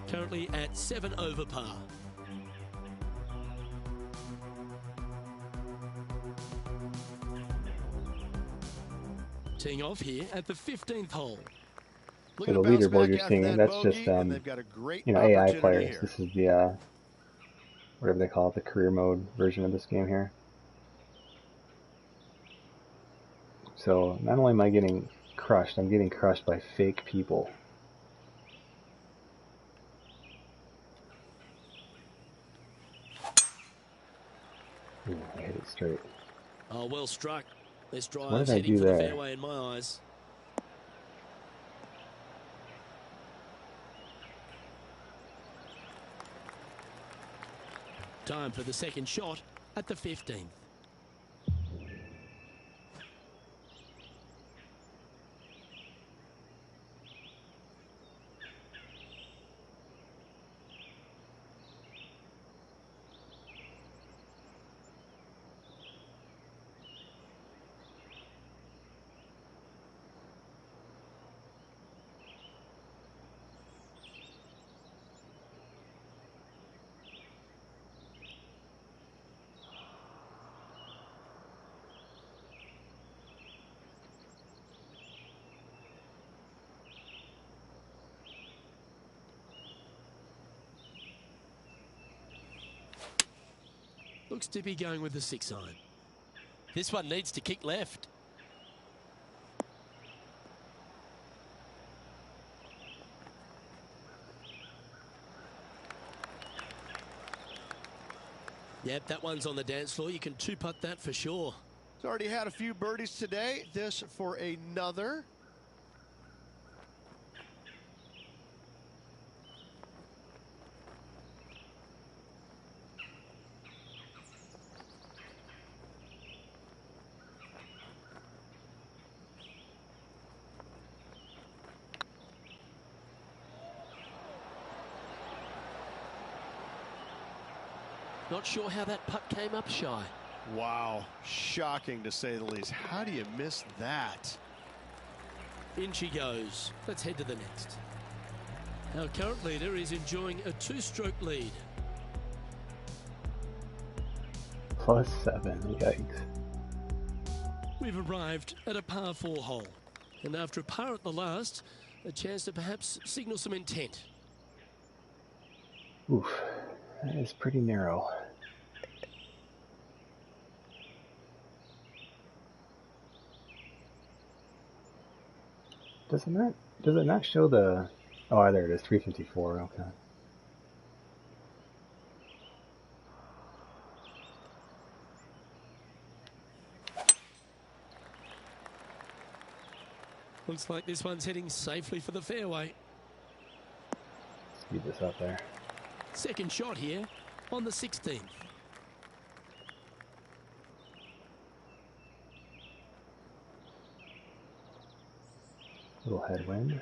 Currently at 7 over par. Teeing off here at the 15th hole. So the leaderboard you're seeing, that's just, you know, AI players. Here. This is the, whatever they call it, the career mode version of this game here. So not only am I getting crushed, I'm getting crushed by fake people. Ooh, I hit it straight. Oh, well struck. This What drive's did I heading do for the there? fairway in my eyes. Time for the second shot at the 15th. Looks to be going with the 6-iron. This one needs to kick left. Yep, that one's on the dance floor. You can two-putt that for sure. He's already had a few birdies today. This for another. Not sure how that putt came up shy. Wow, shocking to say the least. How do you miss that? In she goes. Let's head to the next. Our current leader is enjoying a two-stroke lead. +7, yikes. We've arrived at a par 4 hole. And after a par at the last, a chance to perhaps signal some intent. Oof, that is pretty narrow. Does it not show the... Oh, there it is, 354, okay. Looks like this one's heading safely for the fairway. Speed this up there. Second shot here on the 16th. Little headwind.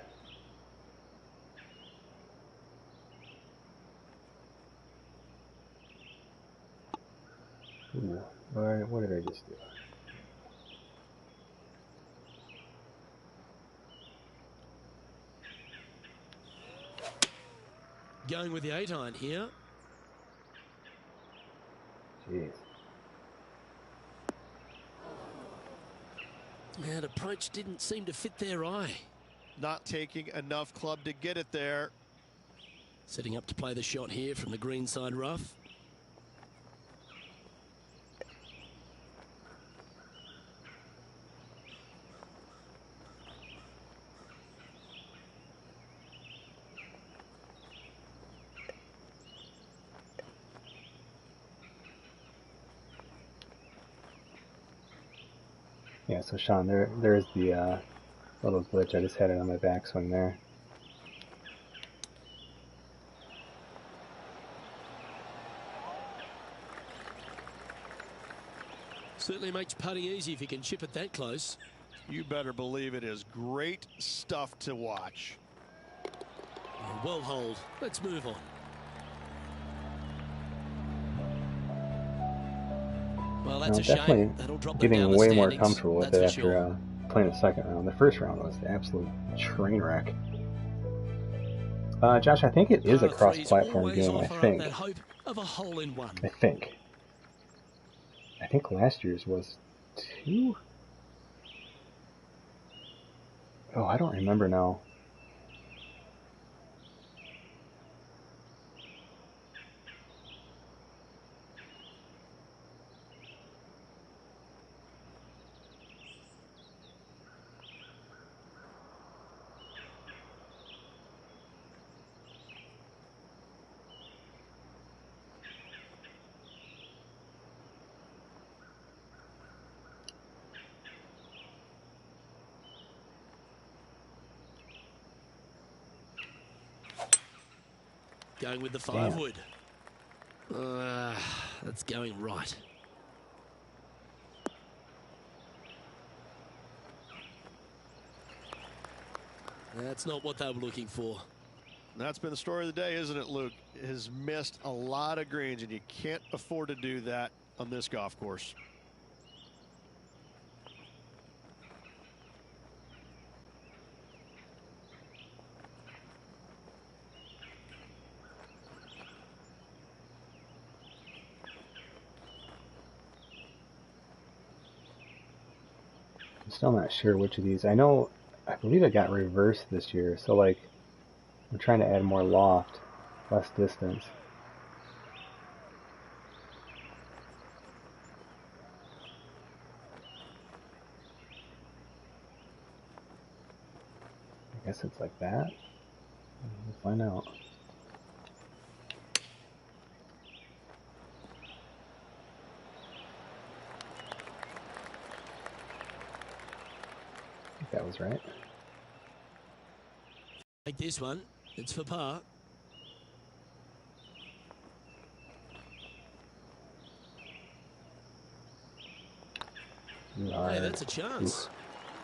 Ooh, alright, what did I just do? Going with the 8-iron here. Jeez. That approach didn't seem to fit their eye. Not taking enough club to get it there. Setting up to play the shot here from the greenside rough. Yeah, so Sean, there's the little glitch. I just had it on my backswing there. Certainly makes putting easy if you can chip it that close. You better believe it is great stuff to watch. Well holed. Let's move on. Well, that's a shame. That'll drop them down getting the way more standings, comfortable with it that's after for sure. playing the second round. The first round was the absolute train wreck. Josh, I think it is a cross-platform game. I think. That hope of a hole in one. I think last year's was 2. Oh, I don't remember now. Going with the 5-wood. That's going right. That's not what they were looking for. That's been the story of the day, isn't it, Luke? Has missed a lot of greens, and you can't afford to do that on this golf course. I'm still not sure which of these. I believe it got reversed this year. So like, I'm trying to add more loft, less distance. I guess it's like that. We'll find out. that was right. Take this one. It's for par. Hey, that's a chance.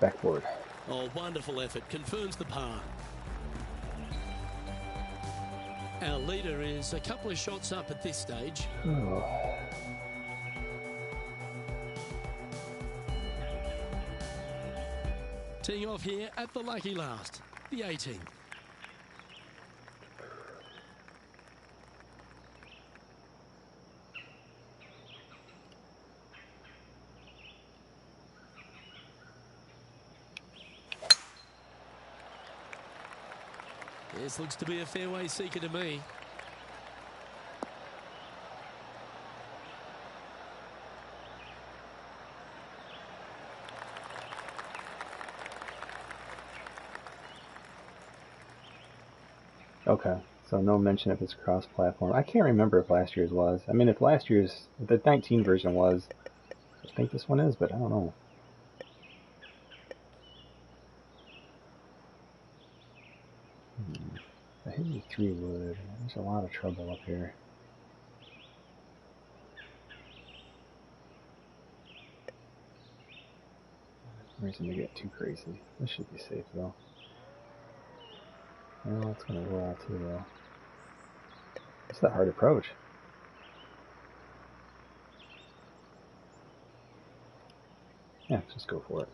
Backboard. Oh, wonderful effort. Confirms the par. Our leader is a couple of shots up at this stage. Oh. Teeing off here at the lucky last, the 18th. This looks to be a fairway seeker to me. Okay, so no mention if it's cross-platform. I can't remember if last year's was. I mean, if last year's, the 19 version was, I think this one is, but I don't know. I hit me 3 wood. There's a lot of trouble up here. No reason to get too crazy. This should be safe though. Well, it's gonna roll too though. It's the hard approach. Yeah, just go for it.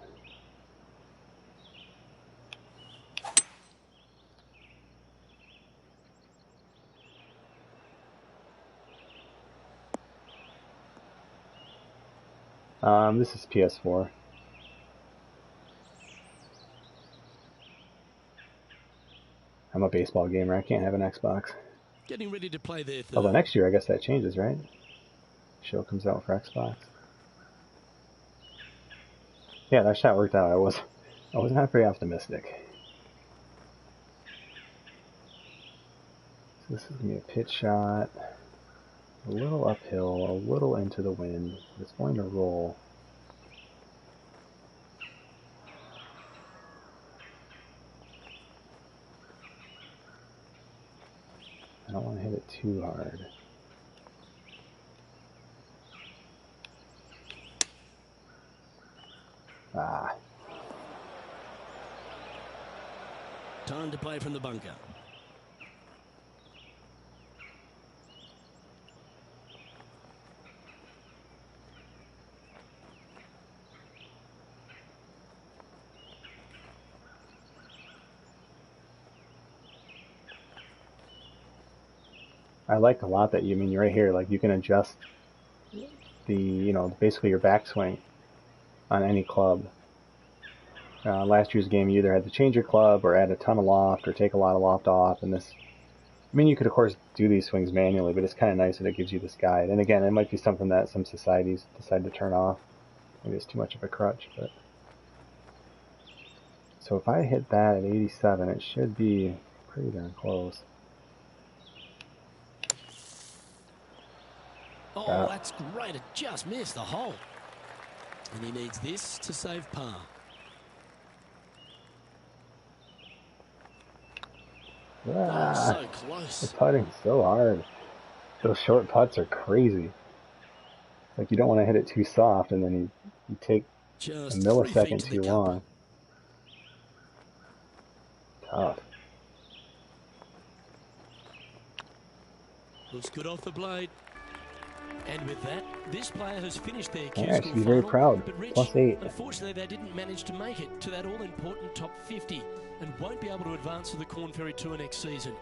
This is PS4. I'm a baseball gamer. I can't have an Xbox. Getting ready to play their third. Although next year, I guess that changes, right? Show comes out for Xbox. Yeah, that shot worked out. I was not very optimistic. So this is gonna be a pitch shot. A little uphill, a little into the wind. It's going to roll. I don't want to hit it too hard. Ah. Time to play from the bunker. I like a lot that you're right here, like you can adjust the, basically your backswing on any club. Last year's game, you either had to change your club or add a ton of loft or take a lot of loft off, and this, you could of course do these swings manually, but it's kind of nice that it gives you this guide. And again, it might be something that some societies decide to turn off. Maybe it's too much of a crutch, but. So if I hit that at 87, it should be pretty darn close. Oh, that's great. It just missed the hole. And he needs this to save par. Ah, oh, so close. The putting's so hard. Those short putts are crazy. Like you don't want to hit it too soft, and then you take just a millisecond too long. Tough. Looks good off the blade. And with that, this player has finished their Yeah, I Q-School should be very final, proud. but Rich, +8. unfortunately, they didn't manage to make it to that all-important top 50 and won't be able to advance to the Corn Ferry Tour next season.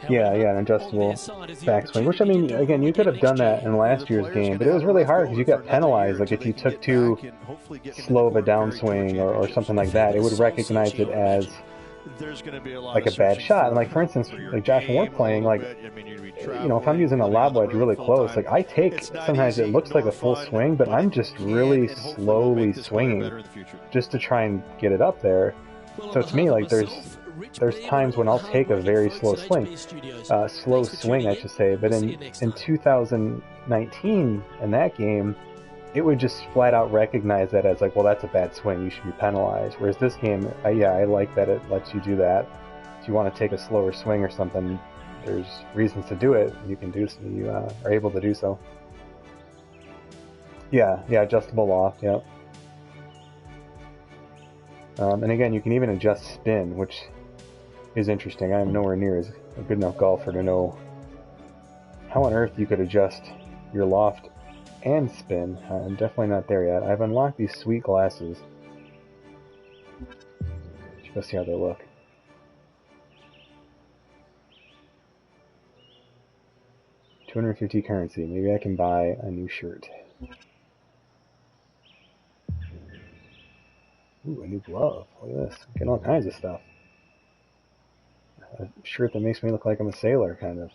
Yeah, an adjustable backswing. Which, again, you could have done that in last year's game, but it was really hard because you got penalized. Like if you took too slow of a downswing or something like that, it would recognize it as like a bad shot. And like for instance, like Josh and we're playing, like if I'm using a lob wedge really close, like I take, sometimes it looks like a full swing, but I'm just really slowly swinging just to try and get it up there. So to me, like there's times when I'll take a very slow swing, I should say. But in 2019, in that game, it would just flat out recognize that as like, well, that's a bad swing, you should be penalized. Whereas this game, yeah, I like that it lets you do that. If you want to take a slower swing or something, there's reasons to do it. You can do so. You are able to do so. Yeah, adjustable loft. Yep. And again, you can even adjust spin, which is interesting. I am nowhere near as a good enough golfer to know how on earth you could adjust your loft and spin. I'm definitely not there yet. I've unlocked these sweet glasses. Let's go see how they look. $250 currency. Maybe I can buy a new shirt. Ooh, a new glove. Look at this. Getting all kinds of stuff. A shirt that makes me look like I'm a sailor, kind of.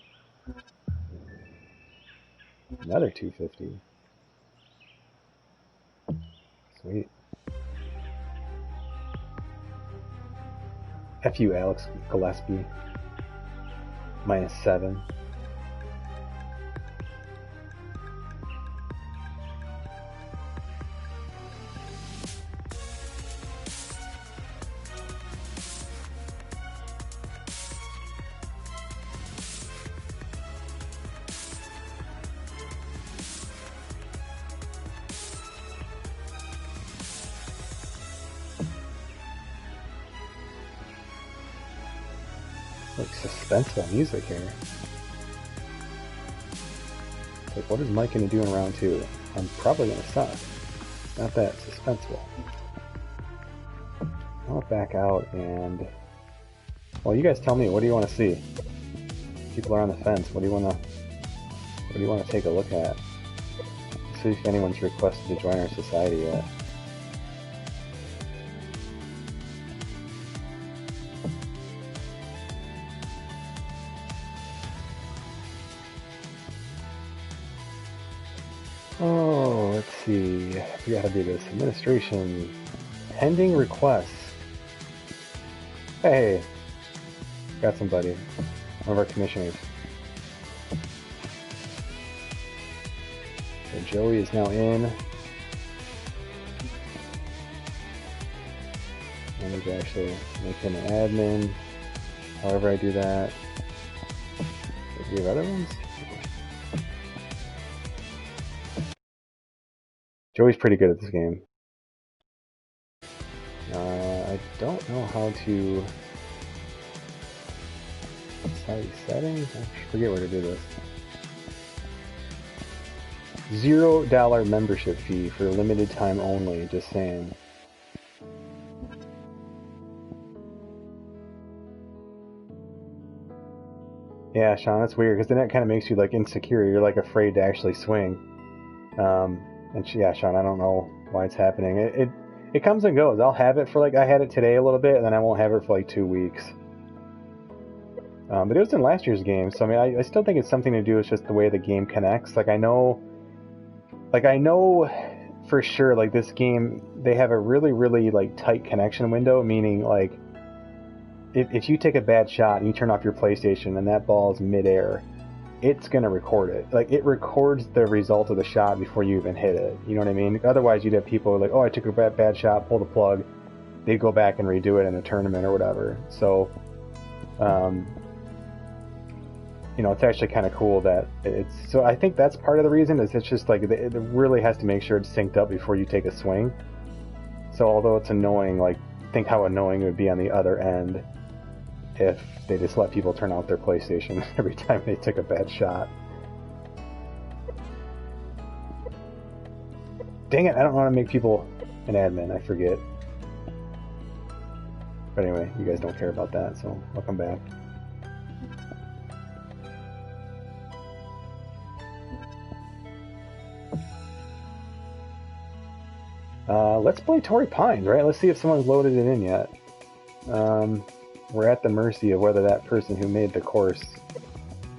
Another $250. Sweet. F you, Alex Gillespie. -7. Like suspenseful music here. Like, what is Mike gonna do in round 2? I'm probably gonna suck. It's not that suspenseful. I'll back out and, well, you guys tell me. What do you want to see? People are on the fence. What do you want to take a look at? Let's see if anyone's requested to join our society yet. Oh, let's see. I forgot how to do this. Administration. Pending requests. Hey. Got somebody. One of our commissioners. So Joey is now in. I need to actually make him an admin. However I do that. Do you have other ones? Joey's pretty good at this game. I don't know how to... settings? I forget where to do this. $0 membership fee for limited time only, just saying. Yeah, Sean, that's weird, because then that kind of makes you like insecure. You're like afraid to actually swing. And yeah, Sean, I don't know why it's happening. It comes and goes. I'll have it for like, I had it today a little bit, and then I won't have it for like 2 weeks. But it was in last year's game, so I mean, I still think it's something to do with just the way the game connects. Like I know for sure, like this game, they have a really, really like tight connection window, meaning like if you take a bad shot and you turn off your PlayStation and that ball is midair, it's going to record it. Like, it records the result of the shot before you even hit it. You know what I mean? Otherwise, you'd have people like, oh, I took a bad shot, pull the plug. They'd go back and redo it in a tournament or whatever. So, you know, it's actually kind of cool that it's... So I think that's part of the reason, is it's just like, it really has to make sure it's synced up before you take a swing. So although it's annoying, like, think how annoying it would be on the other end if they just let people turn out their PlayStation every time they took a bad shot. Dang it, I don't want to make people an admin, I forget. But anyway, you guys don't care about that, so I'll come back. Let's play Torrey Pines, right? Let's see if someone's loaded it in yet. We're at the mercy of whether that person who made the course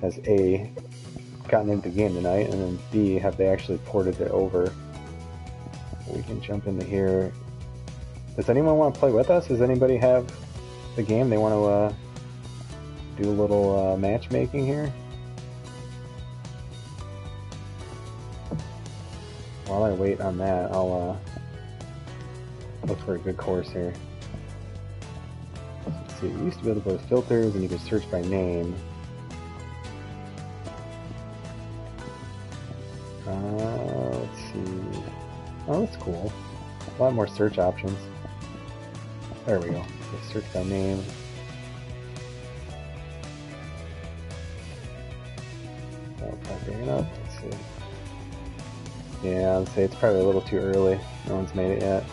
has A, gotten into the game tonight, and then B, have they actually ported it over. We can jump into here. Does anyone want to play with us? Does anybody have the game they want to do a little matchmaking here? while I wait on that, I'll look for a good course here. Let's see, we used to be able to go to filters and you could search by name. Let's see. Oh, that's cool. A lot more search options. There we go. Just search by name. I'll probably bring it up. Let's see. Yeah, I'd say it's probably a little too early. No one's made it yet.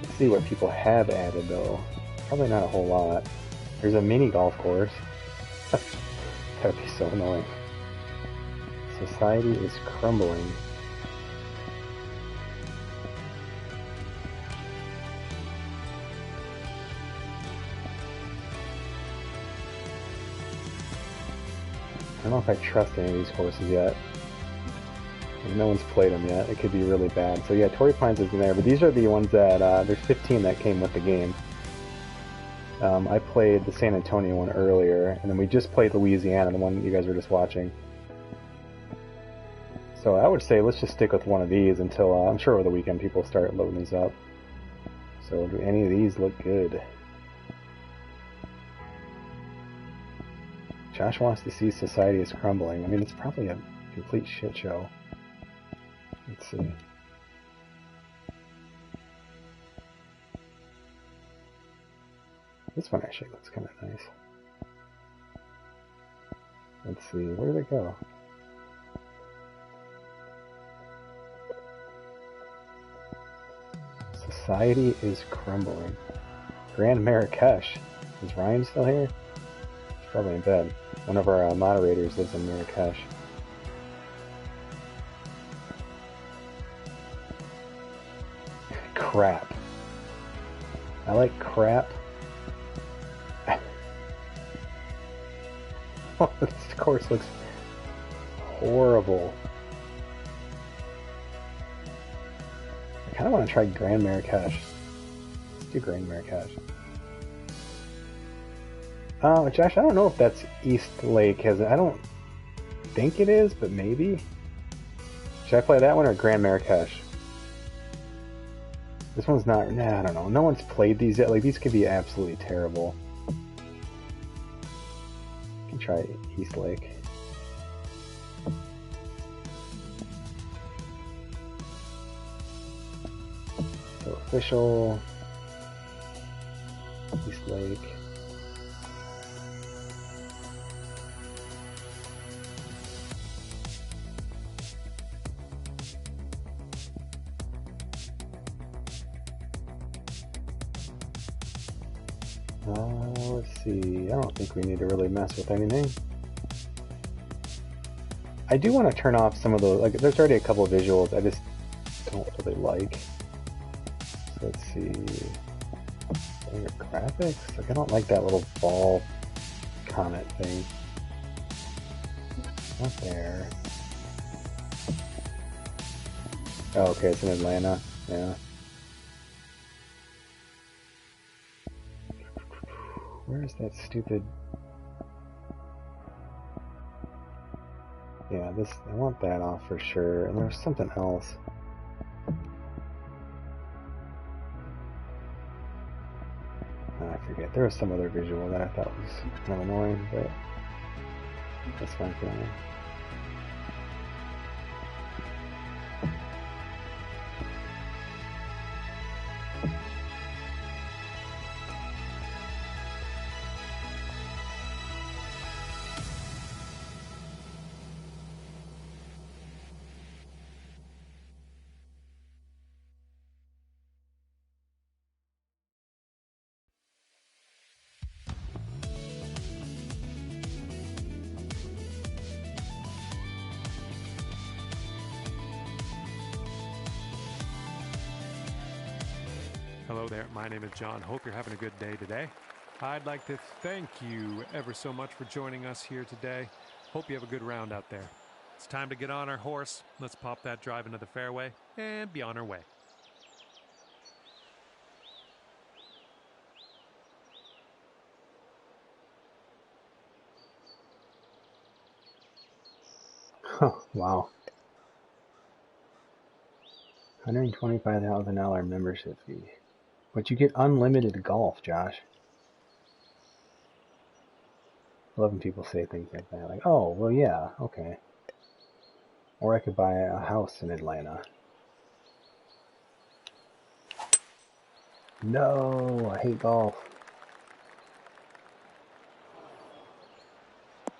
Let's see what people have added though. Probably not a whole lot. There's a mini golf course. That'd be so annoying. Society is crumbling. I don't know if I trust any of these courses yet. No one's played them yet. It could be really bad. So yeah, Torrey Pines is in there, but these are the ones that, there's 15 that came with the game. I played the San Antonio one earlier, and then we just played Louisiana, the one you guys were just watching. So I would say let's just stick with one of these until, I'm sure over the weekend people start loading these up. So do any of these look good? Josh wants to see society is crumbling. I mean, it's probably a complete shit show. Let's see. This one actually looks kind of nice. Let's see, where did it go? Society is crumbling. Grand Marrakesh. Is Ryan still here? He's probably in bed. One of our moderators lives in Marrakesh. Crap. I like crap. Oh, this course looks horrible. I kind of want to try Grand Marrakesh. Let's do Grand Marrakesh. Josh, I don't know if that's East Lake. I don't think it is, but maybe. Should I play that one or Grand Marrakesh? This one's not. Nah, I don't know. No one's played these yet. Like, these could be absolutely terrible. You can try East Lake. So official. East Lake. Let's see. I don't think we need to really mess with anything. I do want to turn off some of those. Like, there's already a couple of visuals I just don't really like. So let's see. Graphics? Like, I don't like that little ball comet thing. Not there. Oh, okay, it's in Atlanta. Yeah. Where's that stupid... Yeah, this, I want that off for sure. And there's something else. I forget. There was some other visual that I thought was kind of annoying, but that's fine for me. Hello there, my name is John. Hope you're having a good day today. I'd like to thank you ever so much for joining us here today. Hope you have a good round out there. It's time to get on our horse. Let's pop that drive into the fairway and be on our way. Oh, wow. $125,000 membership fee. But you get unlimited golf, Josh. I love when people say things like that. Like, oh, well, yeah, okay. Or I could buy a house in Atlanta. No, I hate golf.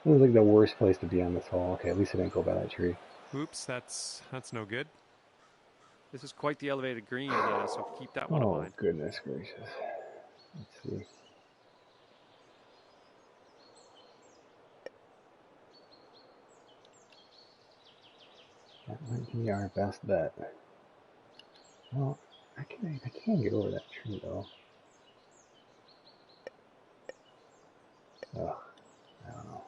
It was like the worst place to be on this hole. Okay, at least I didn't go by that tree. Oops, that's no good. This is quite the elevated green, so keep that one in Oh, mind. goodness gracious. Let's see. That might be our best bet. Well, I can't get over that tree, though. Ugh, I don't know.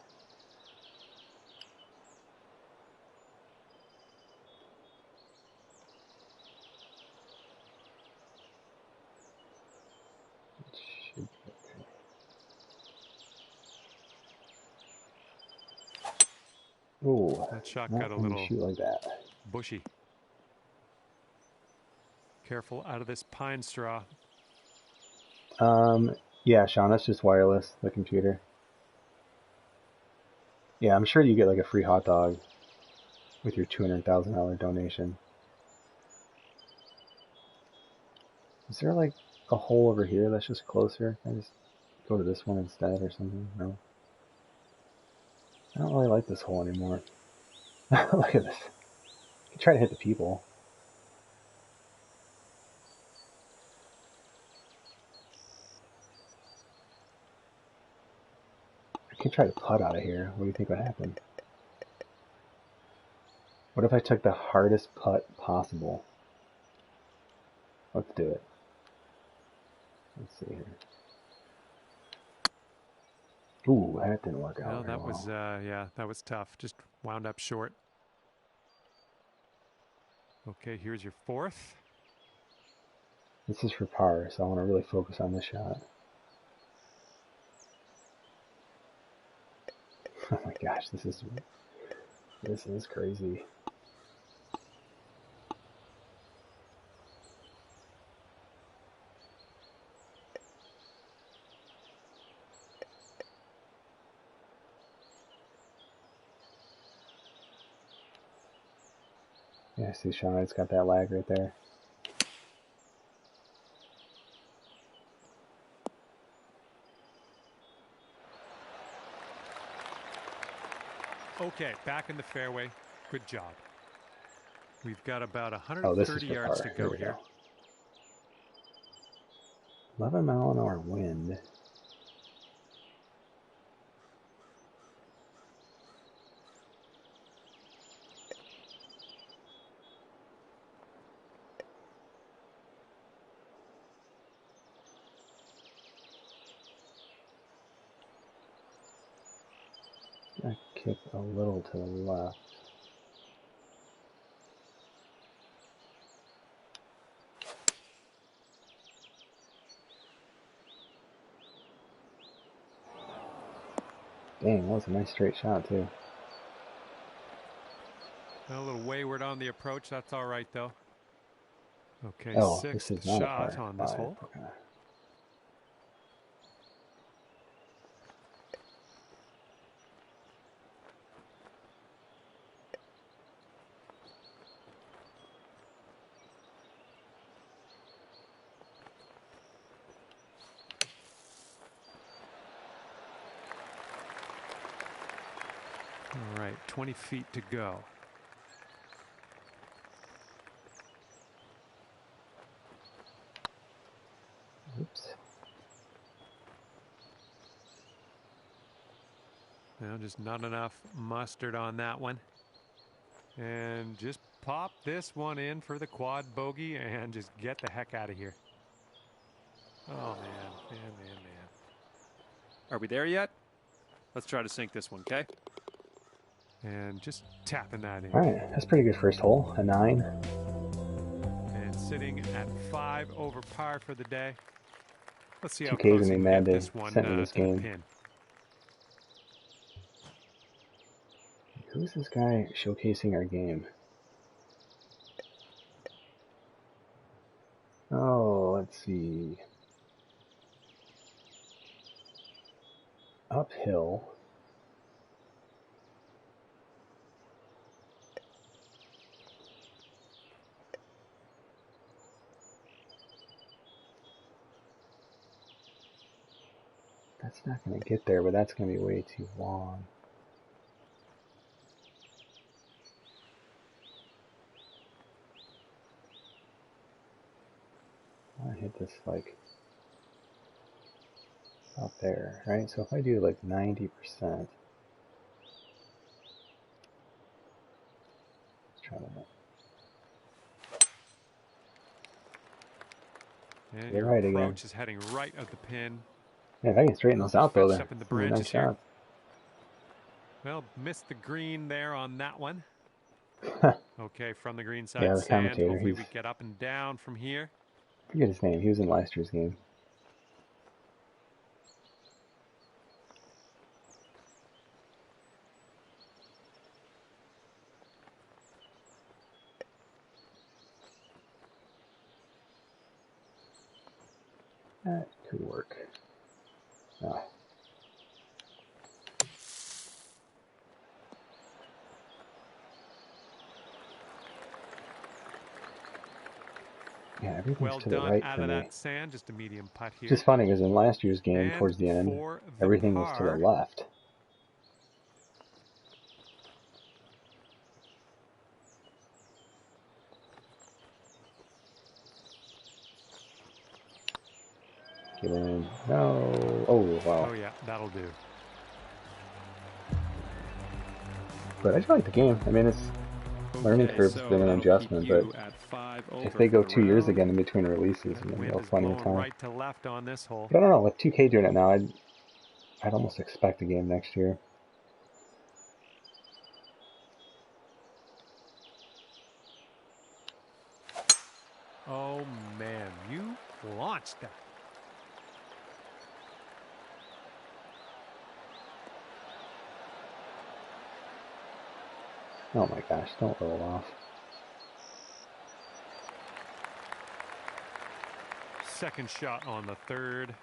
It should be okay. Ooh, That shot not got a when you little shoot like that. bushy. Careful out of this pine straw. Yeah, Sean, that's just wireless, the computer. Yeah, I'm sure you get like a free hot dog with your $200,000 donation. Is there like a hole over here that's just closer? Can I just go to this one instead or something? No. I don't really like this hole anymore. Look at this. I try to hit the people. I could try to putt out of here. What do you think would happen? What if I took the hardest putt possible? Let's do it. Let's see here. Ooh, that didn't work out. Well, that very was well. yeah, that was tough. Just wound up short. Okay, here's your fourth. This is for par, so I want to really focus on this shot. Oh my gosh, this is crazy. Yeah, see, Sean, it's got that lag right there. Okay, back in the fairway. Good job. We've got about Oh, this is 130 for yards par. to go we here. go. 11-mile-an-hour wind. I kick a little to the left. Dang, that was a nice straight shot too. A little wayward on the approach. That's all right, though. Okay, Oh, this sixth is not a shot par. on this 5. hole. Okay. All right, 20 feet to go. Oops. Now, just not enough mustard on that one. And just pop this one in for the quad bogey and just get the heck out of here. Oh, man. Are we there yet? Let's try to sink this one, okay? And just tapping that in. All right, that's pretty good first hole. A 9. And sitting at 5 over par for the day. Let's see 2Ks how close and he they can mad get they this one sent me to this the game. pin. Who's this guy showcasing our game? Oh, let's see. Uphill. That's not going to get there, but that's going to be way too long. I want to hit this like up there, right? So if I do like 90%, let's try that. And You're your right approach again. is heading right at the pin. Yeah, if I can straighten those out though, Fetched that's up in the gonna be a nice branches here. shot. Well, missed the green there on that one. Okay, from the green side Yeah, the sand. commentator, Hopefully he's, we get up and down from here. I forget his name. He was in last year's game. That could work. Ah. Yeah, everything's Well to the done right out for of me. that sand. Just a medium putt It's here. just funny because in last year's game, And towards the end, for the everything was to the par. left. Get in. No. Oh, wow. Oh, yeah, that'll do. But I just like the game. I mean, it's learning Okay, curve's so been an that'll keep adjustment, but you at 5 if over they go for the 2 years round. again in between releases, That then wind they'll is plenty of blowing time. right to left on this hole. But I don't know, with 2K doing it now, I'd almost expect a game next year. Oh, man, you launched that. Oh my gosh, don't roll off. Second shot on the third.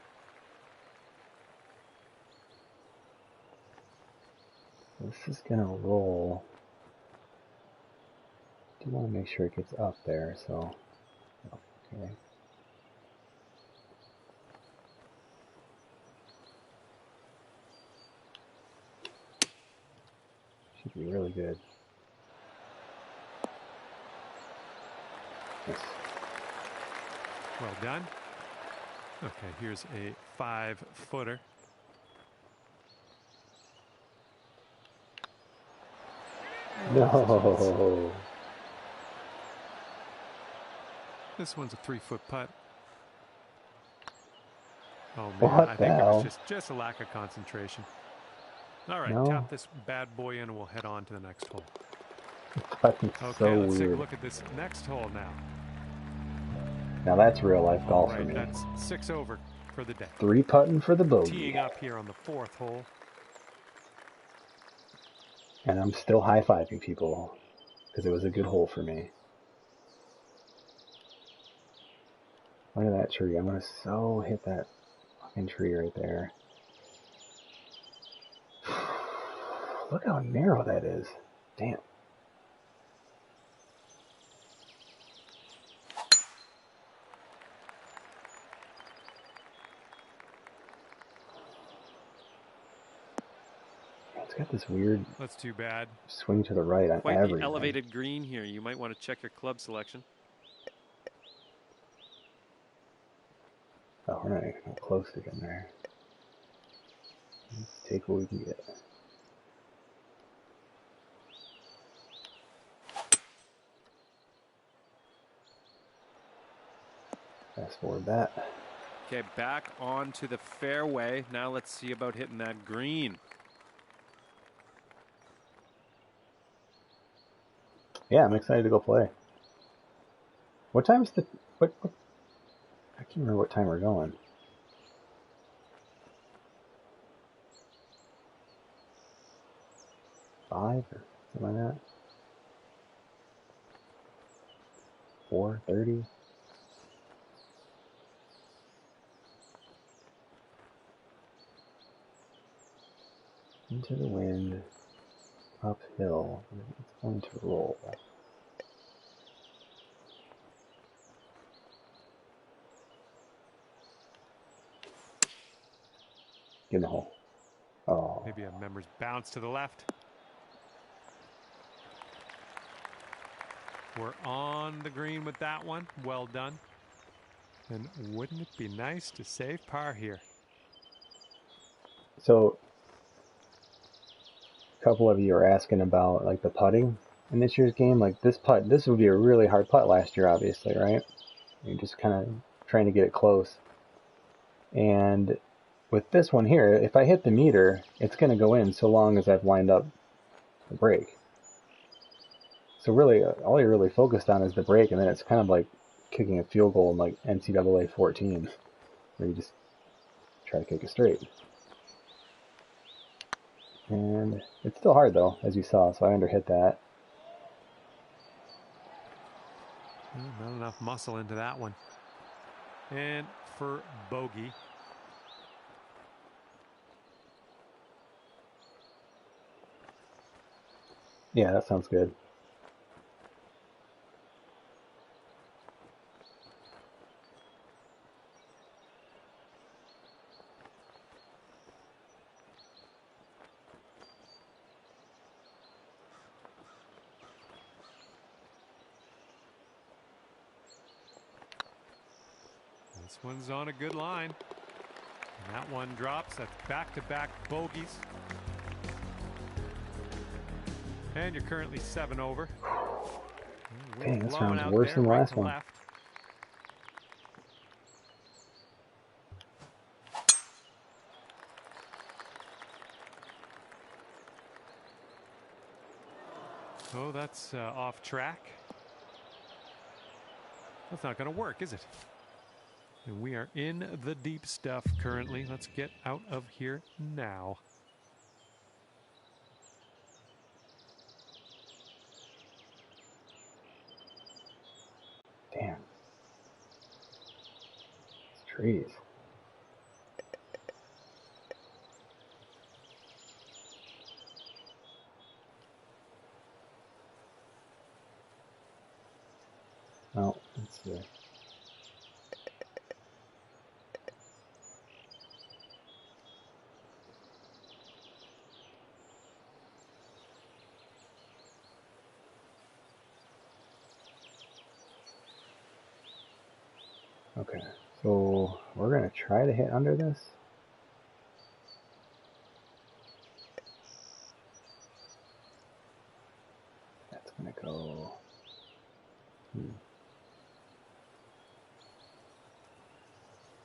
This is gonna roll. I do want to make sure it gets up there, so okay. Should be really good. Yes. Well done. Okay, here's a 5-footer. No. This one's a 3-foot putt. Oh, man, What I the think it hell? was just a lack of concentration. All right, No. tap this bad boy in and we'll head on to the next hole. Fucking Okay, so let's take a weird. look at this next hole now. Now that's real life All golf for right, me. that's 6 over for the day. 3 putting for the bogey. Teeing up here on the 4th hole. And I'm still high-fiving people because it was a good hole for me. Look at that tree. I'm going to so hit that fucking tree right there. Look how narrow that is. Damn. It's got this weird That's too bad. swing to the right on Quite everything. the elevated green here. You might want to check your club selection. Oh, we're not even close to getting there. Let's take what we can get. Fast forward that. Okay, back onto the fairway. Now let's see about hitting that green. Yeah, I'm excited to go play. What time's the... What I can't remember what time we're going. Five or something like that? 4:30? Into the wind, uphill. It's going to roll. Get in the hole. Oh. Maybe a member's bounce to the left. We're on the green with that one. Well done. And wouldn't it be nice to save par here? So, a couple of you are asking about like the putting in this year's game. Like this putt, this would be a really hard putt last year, obviously, right? You're just kind of trying to get it close. And with this one here, if I hit the meter, it's going to go in so long as I've lined up the break. So really, all you're really focused on is the break, and then it's kind of like kicking a field goal in like NCAA 14, where you just try to kick it straight. And it's still hard though, as you saw, so I underhit that. Not enough muscle into that one. And for bogey. Yeah, that sounds good. This one's on a good line. And that one drops. That's back-to-back bogeys. And you're currently 7 over. Dang, this round's worse than the last one. Left. Oh, that's off track. That's not going to work, is it? And we are in the deep stuff currently. Let's get out of here now. Damn. Trees. Oh, let's see. Okay, so we're going to try to hit under this. That's going to go...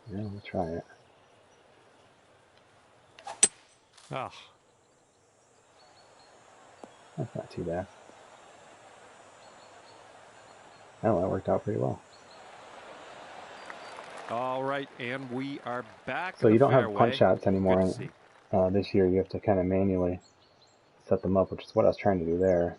Yeah, we'll try it. Oh. That's not too bad. Oh, that worked out pretty well. All right, and we are back. So you don't have fairway. punch shots anymore this year. You have to kind of manually set them up, which is what I was trying to do there.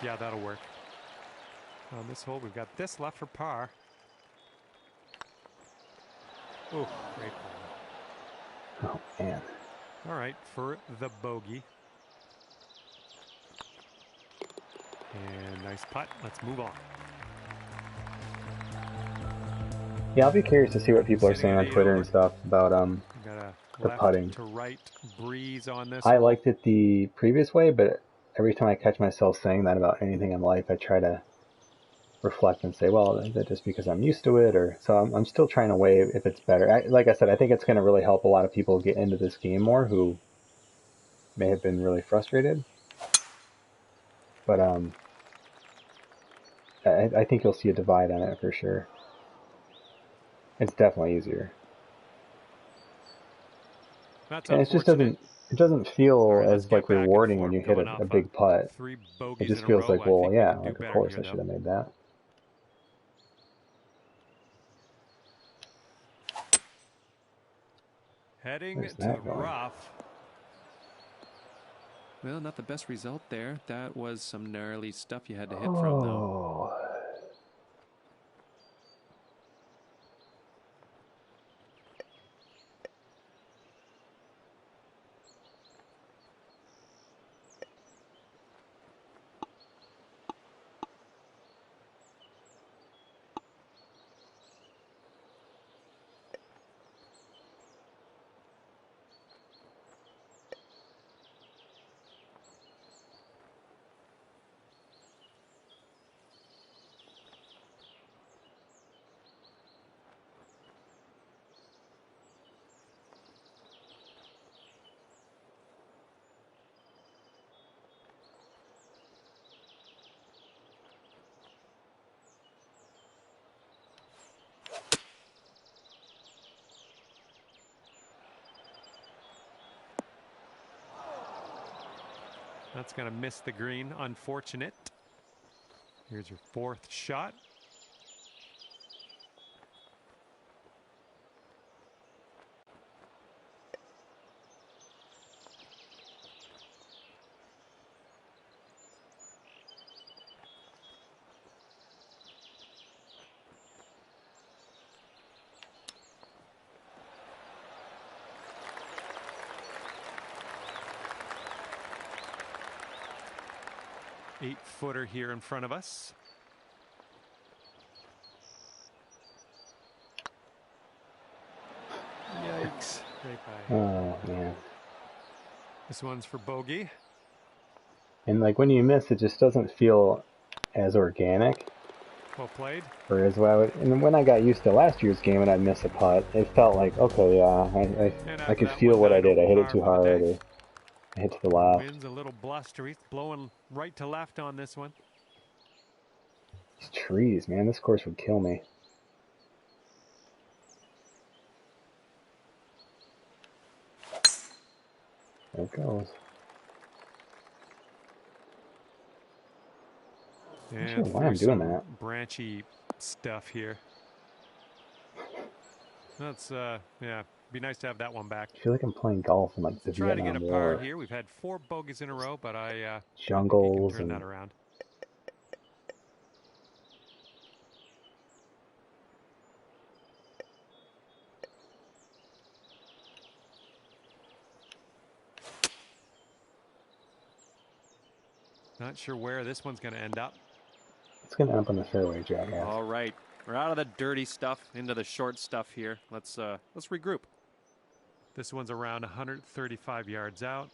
Yeah, that'll work. On this hole, we've got this left for par. Oh, great ball. Oh, man. All right, for the bogey. And nice putt. Let's move on. Yeah, I'll be curious to see what people are saying on Twitter and stuff about the putting. To right breeze on this. I liked it the previous way, but every time I catch myself saying that about anything in life, I try to reflect and say, well, is that just because I'm used to it? Or so I'm still trying to weigh if it's better. Like I said, I think it's going to really help a lot of people get into this game more who may have been really frustrated. But I think you'll see a divide on it for sure. It's definitely easier. That's and it It doesn't feel All right, let's as get like back in the rewarding when form, you hit coming a off big putt. 3 It bogeys just in a feels row. like, I well, think we yeah, can do like of better course here, I though. should have made that. Heading Where's to the that going? rough. Well, not the best result there. That was some gnarly stuff you had to hit from, though. Oh. That's going to miss the green. Unfortunate. Here's your 4th shot. Eight-footer here in front of us. Yikes. Right by. Oh, man. This one's for bogey. And like when you miss, it just doesn't feel as organic. Well played. Or as well. And when I got used to last year's game and I'd miss a putt, it felt like, okay, yeah, I could feel what I did. I hit it too hard, or I hit to the left. Wind's a little blustery. It's blowing right to left on this one. These trees, man, this course would kill me. There it goes. Yeah, I'm not sure why I'm doing that. Branchy stuff here. That's yeah, be nice to have that one back. I feel like I'm playing golf in like the Try to get Vietnam a par War. here. We've had 4 bogeys in a row, but I Jungles think you can turn and that around. Not sure where this one's going to end up. it's gonna end up on the fairway, jackass. All right, we're out of the dirty stuff into the short stuff here. Let's regroup. This one's around 135 yards out.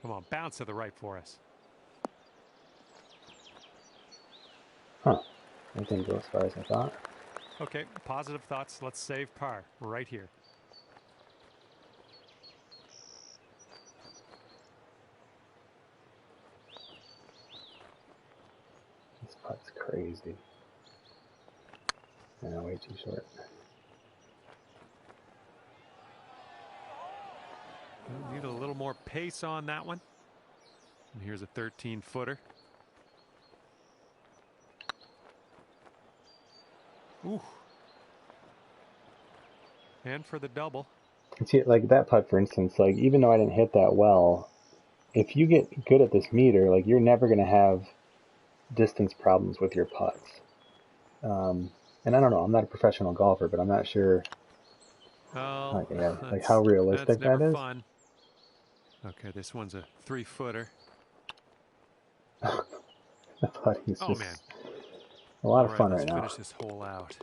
Come on, bounce to the right for us. Huh. That didn't go as far as I thought. Okay, positive thoughts. Let's save par right here. This putt's crazy. Yeah, way too short. Need a little more pace on that one. And here's a 13-footer. Ooh. And for the double. See, like that putt, for instance, like even though I didn't hit that well, if you get good at this meter, like you're never going to have distance problems with your putts. And I don't know, I'm not a professional golfer, but I'm not sure Oh, like how realistic that's never that is. fun. Okay, this one's a 3-footer. The putting's Oh, just man. a lot of fun let's right now. finish this hole out.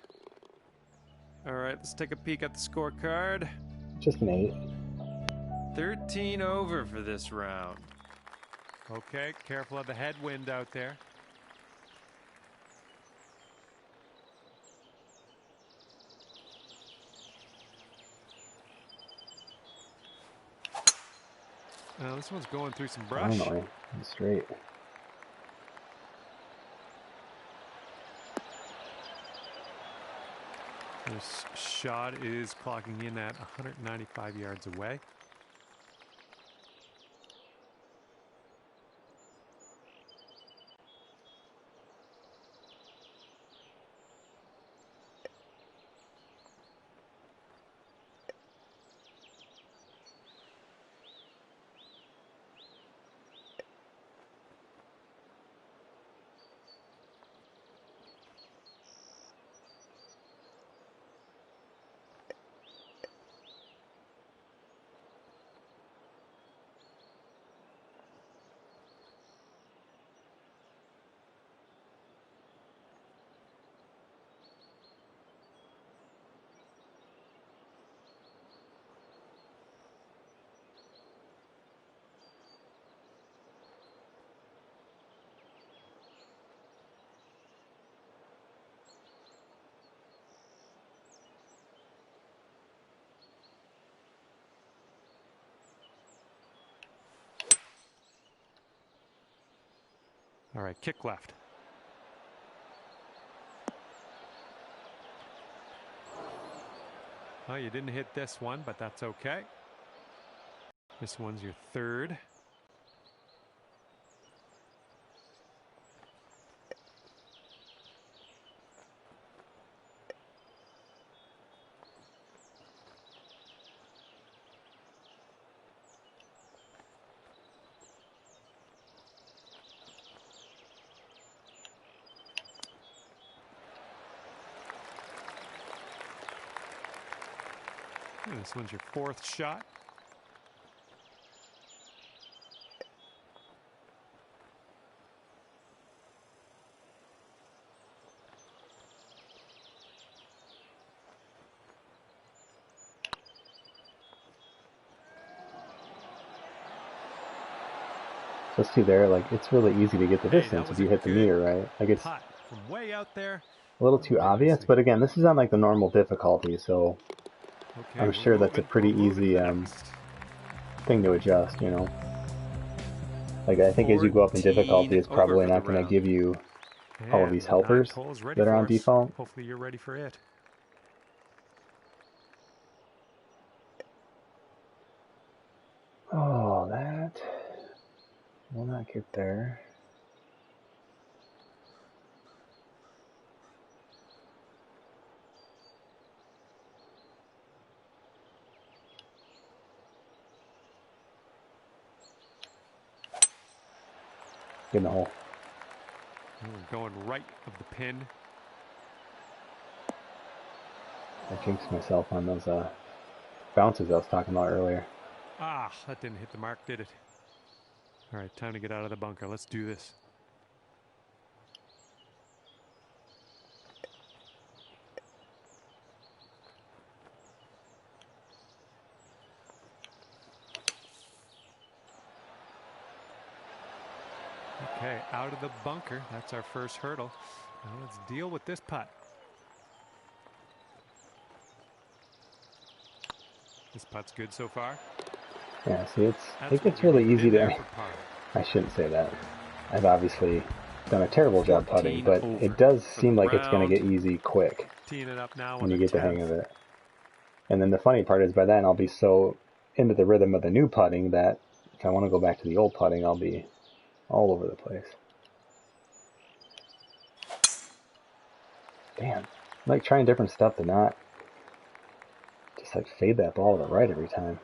All right, let's take a peek at the scorecard. Just an 8. 13 over for this round. Okay, careful of the headwind out there. This one's going through some brush. Finally, straight. This shot is clocking in at 195 yards away. All right, kick left. Well, you didn't hit this one, but that's okay. This one's your third. This one's your fourth shot. Let's see there, like, it's really easy to get the distance if you hit the meter, right? Like, it's from way out there. A little too obvious, but again, this is on like the normal difficulty, so I'm sure that's a pretty easy thing to adjust, you know. Like, I think as you go up in difficulty, it's probably not going to give you all of these helpers that are on default. Hopefully you're ready for it. Oh, that will not get there. In the hole. We're going right of the pin. I jinxed myself on those bounces I was talking about earlier. Ah, that didn't hit the mark, did it? All right, time to get out of the bunker. Let's do this. Okay, out of the bunker. That's our first hurdle. Now let's deal with this putt. This putt's good so far. Yeah, see, I think it's really easy to... I shouldn't say that. I've obviously done a terrible job putting, but it does seem like it's going to get easy quick when you get the hang of it. And then the funny part is by then I'll be so into the rhythm of the new putting that if I want to go back to the old putting, I'll be all over the place. Damn. I'm like trying different stuff to not just like fade that ball to the right every time.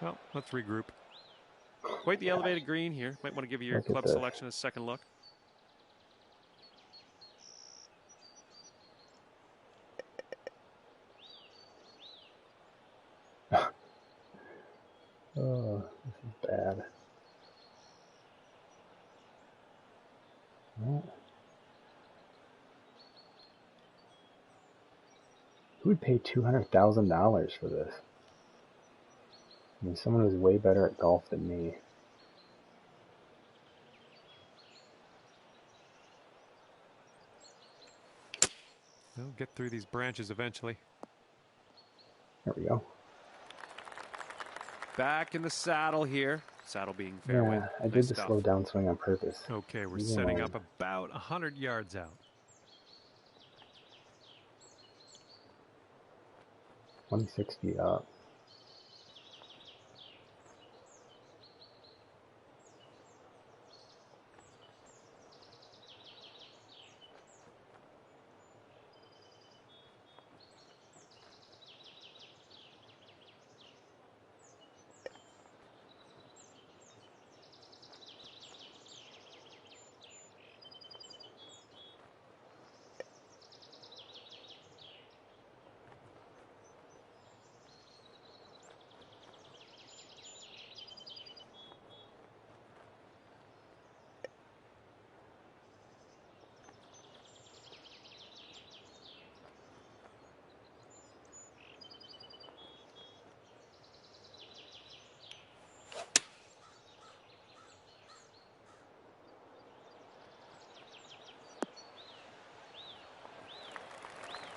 Well, let's regroup. Quite the elevated green here. Might want to give your club selection a second look. Oh, this is bad. Well, who would pay $200,000 for this? I mean, someone who's way better at golf than me. We'll get through these branches eventually. There we go. back in the saddle here. Saddle being fairway. Yeah, I did Nice the stuff. slow down swing on purpose. Okay, we're Leave me setting alone. up about 100 yards out. 160 up.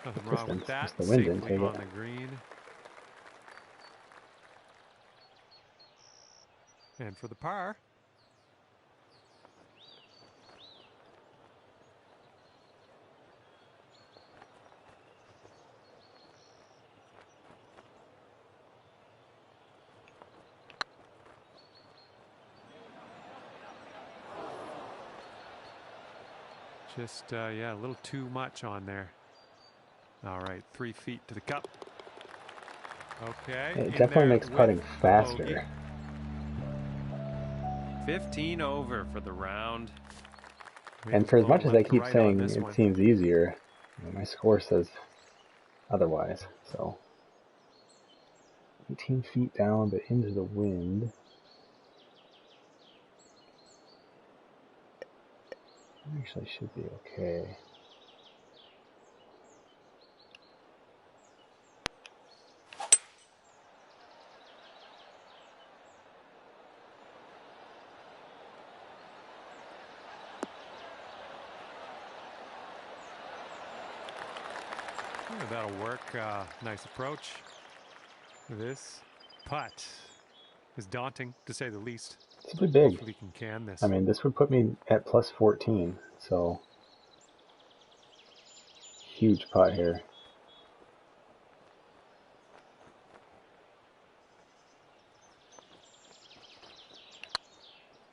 Nothing wrong with that. Just the wind didn't Safely take on it. the green. And for the par. Just, yeah, a little too much on there. All right, 3 feet to the cup. Okay. It in definitely there makes with putting the bogey. faster. 15 over for the round. And for as much as I keep saying it it seems easier, my score says otherwise. So 18 feet down, but into the wind. Actually should be okay. Yeah, that'll work. Nice approach. This putt is daunting, to say the least. It's pretty big. Hopefully we can this. I mean, this would put me at plus 14, so huge putt here.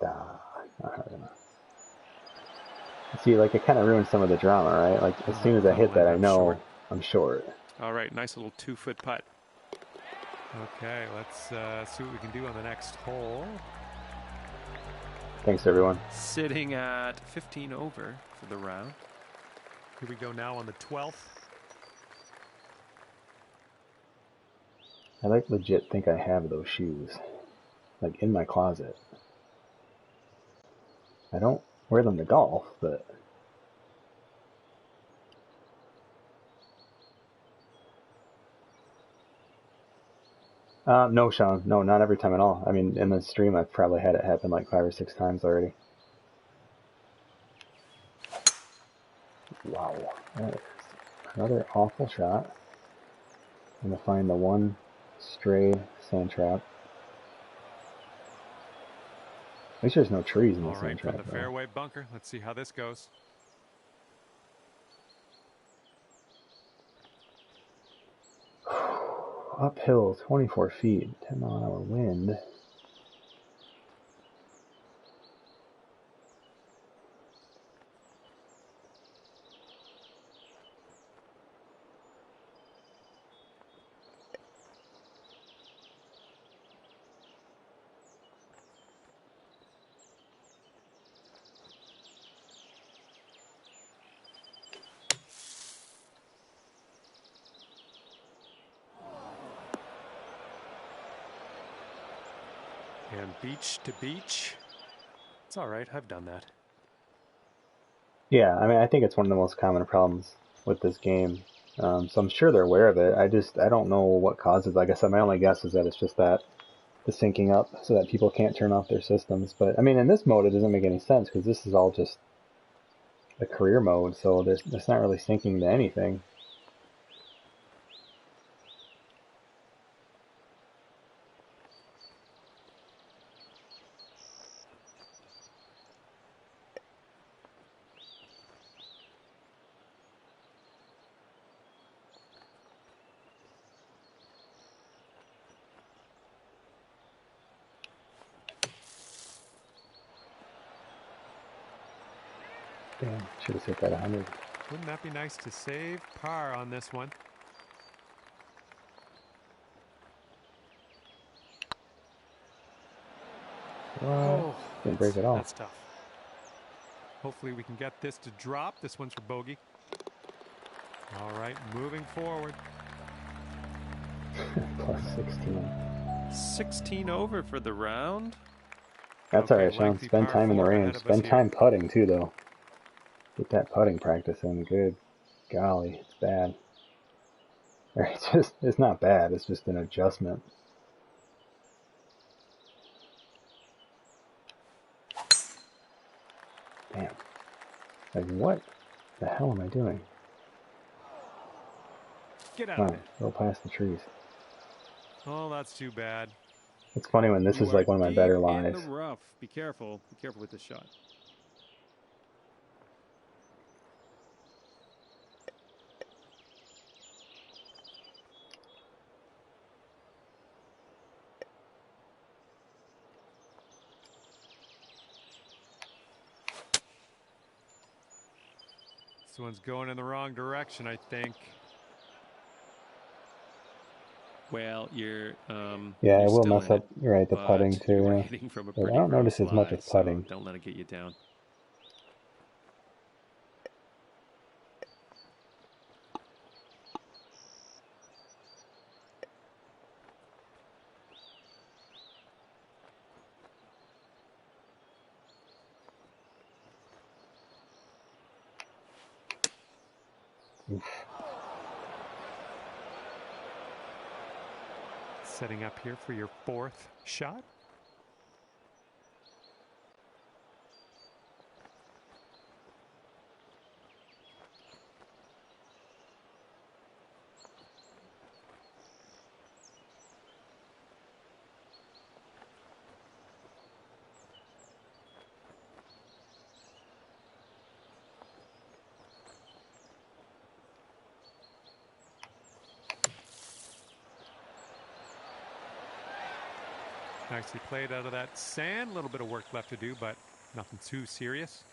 Not hard enough. See, like, it kind of ruins some of the drama, right? Like, as soon as I hit that, I know I'm short. All right, nice little 2-foot putt. Okay, let's see what we can do on the next hole. Thanks, everyone. Sitting at 15 over for the round. Here we go now on the 12th. I like legit think I have those shoes, like, in my closet. I don't wear them to golf, but no, Sean, no, not every time at all. I mean, in the stream, I've probably had it happen like 5 or 6 times already. Wow, that is another awful shot. I'm gonna find the one stray sand trap. At least there's no trees in the All sand right, trap. from the Fairway bunker. Let's see how this goes. Uphill, 24 feet, 10-mile-an-hour wind. And beach to beach. It's all right. I've done that. Yeah, I mean, I think it's one of the most common problems with this game. So I'm sure they're aware of it. I don't know what causes. Like I said, my only guess is that it's just that the syncing up so that people can't turn off their systems. But I mean, in this mode, it doesn't make any sense because this is all just a career mode. So it's not really syncing to anything. Damn, should have hit that 100. Wouldn't that be nice to save par on this one? What? Didn't break it all. That's tough. Hopefully we can get this to drop. This one's for bogey. All right, moving forward. Plus 16. 16 over for the round. That's Okay, alright, Sean. lengthy Spend par time in the four ahead range. of us Spend here. time putting, too, though. Get that putting practice in. Good golly, it's bad. Or it's not bad. It's just an adjustment. Damn. Like, what the hell am I doing? Get out Come of on, it. go past the trees. Oh, that's too bad. It's funny when this is like one of my better In lives. the rough. Be careful. Be careful with this shot. This one's going in the wrong direction, I think. Well, you're Yeah, you're it will still mess in up. it, You're right, the but putting you too. were Yeah. hitting from a But I pretty don't gross notice as much lie, as putting. so don't let it get you down. Oof. Setting up here for your fourth shot. Nicely played out of that sand. A little bit of work left to do, but nothing too serious.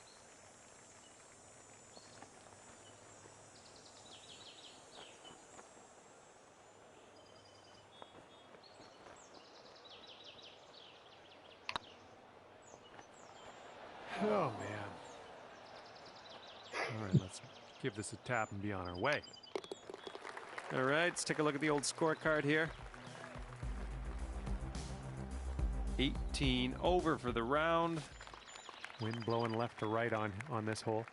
Oh, man. All right, let's give this a tap and be on our way. All right, let's take a look at the old scorecard here. 18 over for the round. Wind blowing left to right on this hole.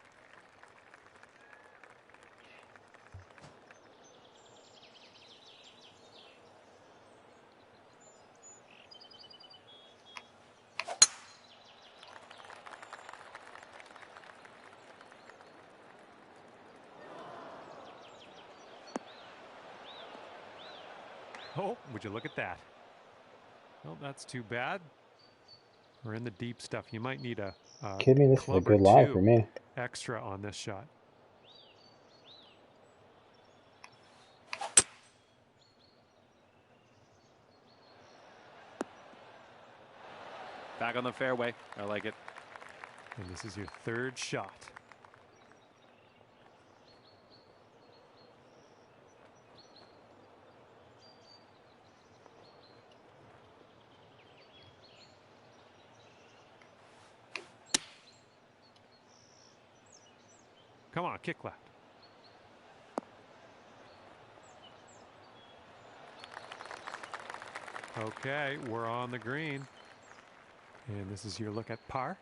Oh, would you look at that? Well, that's too bad. We're in the deep stuff. You might need a Kid me, this is a club good or lie two for me. extra on this shot. Back on the fairway. I like it. And this is your third shot. Come on, kick left. Okay, we're on the green. And this is your look at par.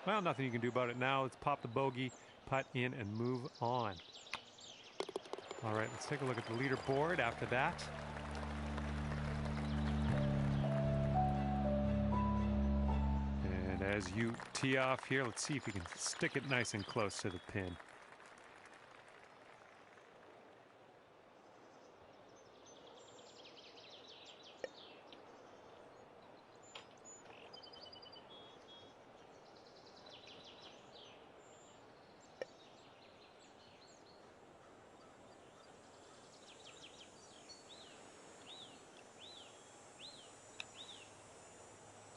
Well, nothing you can do about it now. Let's pop the bogey, putt in, and move on. All right, let's take a look at the leaderboard after that. And as you tee off here, let's see if you can stick it nice and close to the pin.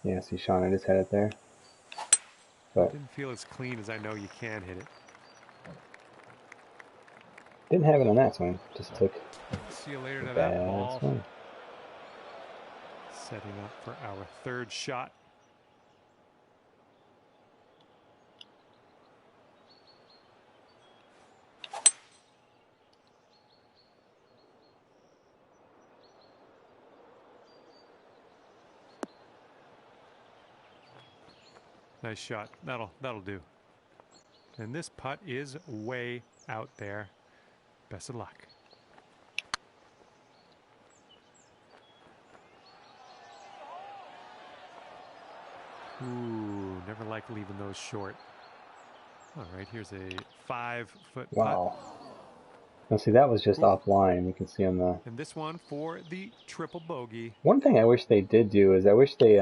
Yeah, see Sean, I just had it there. But didn't feel as clean as I know you can hit it. didn't have it on that swing. Just took See you later a to that bad ball. swing. Setting up for our third shot. Nice shot. That'll do. And this putt is way out there. Best of luck. Ooh, never like leaving those short. All right, here's a 5-foot Wow. putt. Now see, that was just Ooh. offline. You can see on the... And this one for the triple bogey. One thing I wish they did do is I wish they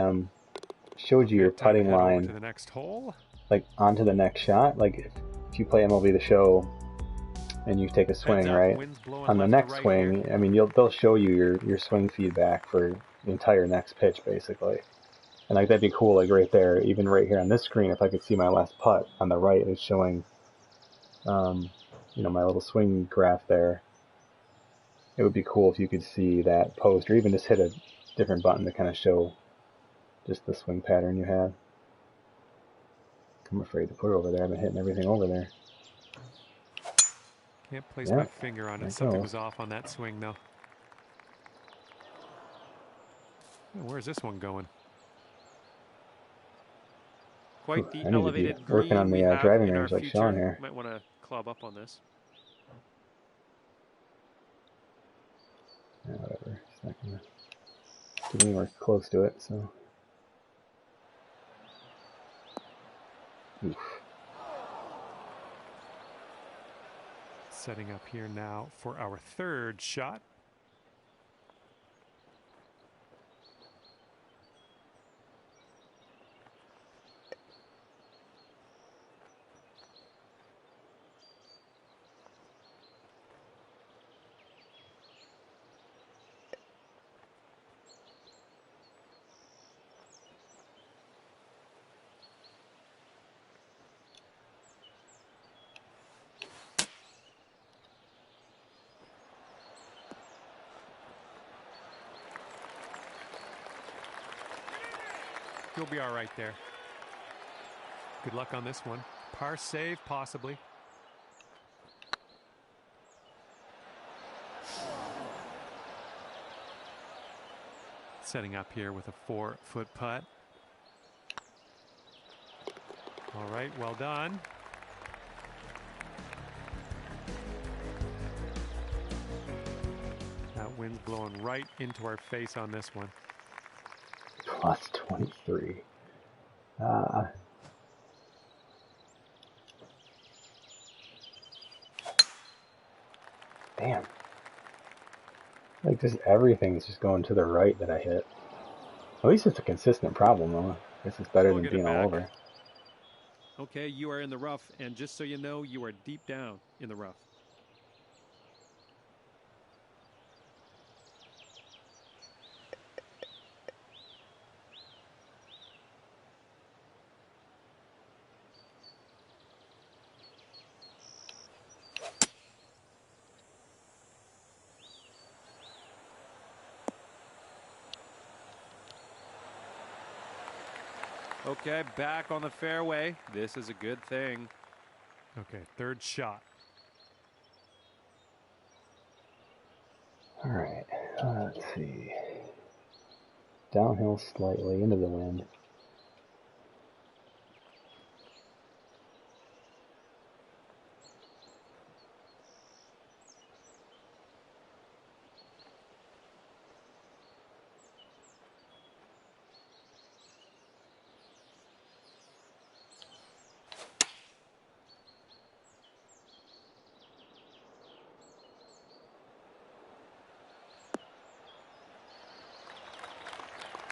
showed you your Time to putting head over line to the next hole. like onto the next shot. Like if you play MLB The Show and you take a swing, right? On the next swing, I mean, they'll show you your swing feedback for the entire next pitch, basically. And like that'd be cool, like right there, even right here on this screen, if I could see my last putt on the right, it's showing, you know, my little swing graph there. It would be cool if you could see that post, or even just hit a different button to kind of show just the swing pattern you have. I'm afraid to put it over there. I've been hitting everything over there. Can't place my finger on it. Something was off on that swing, though. Where's this one going? Quite the I need elevated to be working on green the we have driving in our range like future. Sean here. Might want to club up on this. Yeah, whatever. It's not gonna get anywhere close to it, so. Oof. Setting up here now for our third shot. You'll be all right there. Good luck on this one. Par save, possibly. Setting up here with a 4-foot putt. All right, well done. That wind's blowing right into our face on this one. Plus 23. Damn. Like just everything's just going to the right that I hit. At least it's a consistent problem, though. I guess it's better than being all over. Okay, you are in the rough, and just so you know, you are deep down in the rough. Okay, back on the fairway. This is a good thing. Okay, third shot. All right, let's see. Downhill slightly into the wind.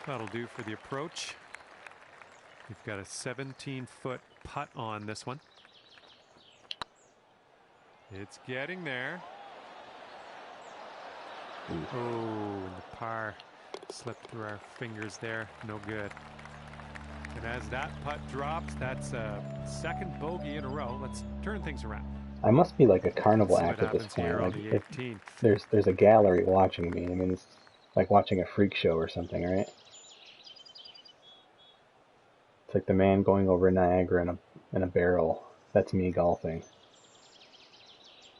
That'll do for the approach. We've got a 17-foot putt on this one. It's getting there. Oh, and the par slipped through our fingers there. No good. And as that putt drops, that's a second bogey in a row. Let's turn things around. I must be like a carnival See what act at this happens point. here on Like, the 18th. there's a gallery watching me. I mean, it's like watching a freak show or something, right? It's like the man going over Niagara in a barrel. That's me golfing.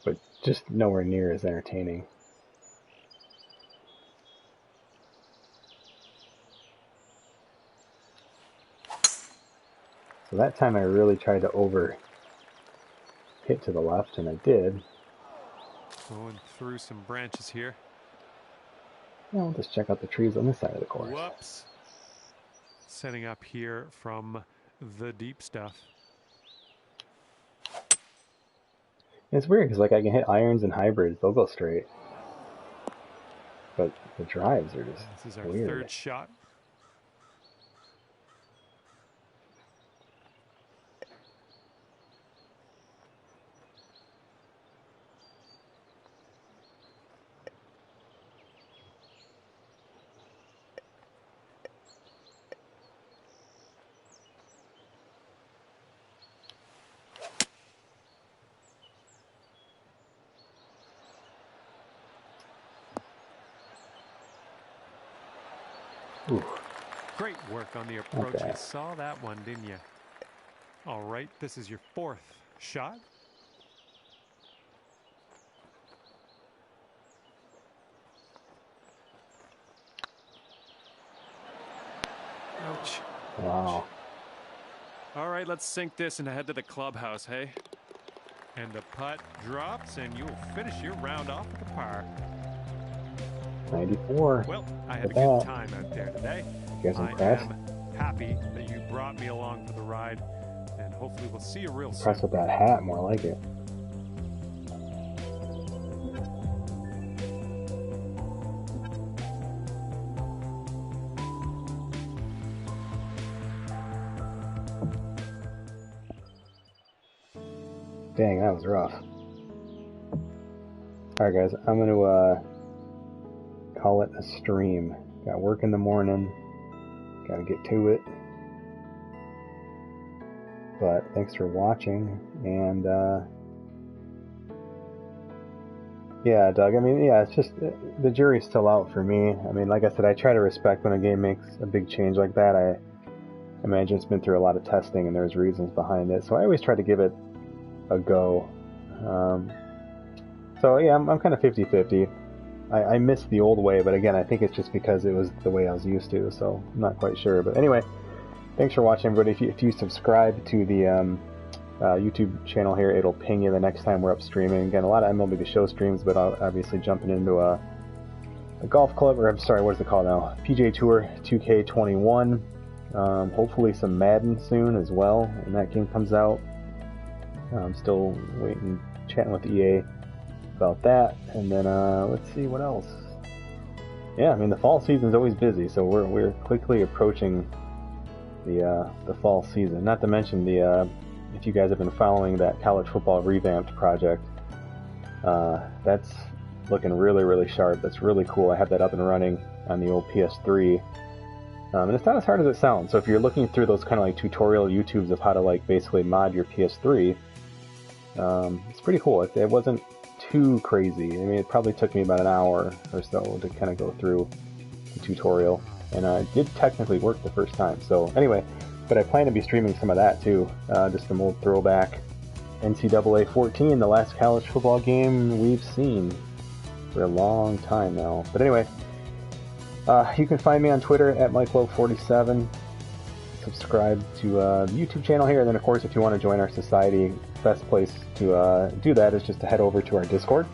But just nowhere near as entertaining. So that time I really tried to over hit to the left, and I did. Going through some branches here. Well, I'll just check out the trees on this side of the course. Whoops. Setting up here from the deep stuff. It's weird because like I can hit irons and hybrids, they'll go straight. But the drives are just This is our weird. third shot. Ooh. Great work on the approach. Okay. You saw that one, didn't you? All right, this is your fourth shot. Ouch. Wow. All right, let's sink this and head to the clubhouse, hey? And the putt drops, and you'll finish your round off with a par. 94. Well, I had a Look good at that. time out there today. You guys I impressed? am happy that you brought me along for the ride, and hopefully we'll see you real soon. Impressed with that hat, more like it. Dang, that was rough. Alright guys, I'm going to call it a stream. Got work in the morning. Got to get to it. But thanks for watching, and yeah, Doug, I mean, yeah, it's just, the jury's still out for me. I mean, like I said, I try to respect when a game makes a big change like that. I imagine it's been through a lot of testing and there's reasons behind it, so I always try to give it a go. So yeah, I'm kind of 50-50. I miss the old way, but again, I think it's just because it was the way I was used to, so I'm not quite sure. But anyway, thanks for watching, everybody. If you subscribe to the YouTube channel here, it'll ping you the next time we're up streaming. Again, a lot of MLB The Show streams, but obviously jumping into a golf club, or I'm sorry, what is it called now? PGA Tour 2K21. Hopefully some Madden soon as well when that game comes out. I'm still waiting, chatting with EA about that, and then let's see what else. Yeah, I mean the fall season's always busy, so we're quickly approaching the fall season. Not to mention the if you guys have been following that college football revamped project, that's looking really sharp. That's really cool. I have that up and running on the old PS3, and it's not as hard as it sounds. So if you're looking through those kind of like tutorial YouTubes of how to like basically mod your PS3, it's pretty cool. It wasn't too crazy. I mean, it probably took me about an hour or so to kind of go through the tutorial, and it did technically work the first time. So anyway, but I plan to be streaming some of that too, just some old throwback NCAA 14, the last college football game we've seen for a long time now. But anyway, you can find me on Twitter at MikeLowe47. Subscribe to the YouTube channel here, and then of course if you want to join our society, best place to do that is just to head over to our Discord,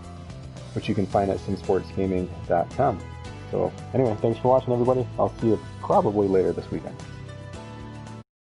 which you can find at simsportsgaming.com. So anyway, thanks for watching, everybody. I'll see you probably later this weekend.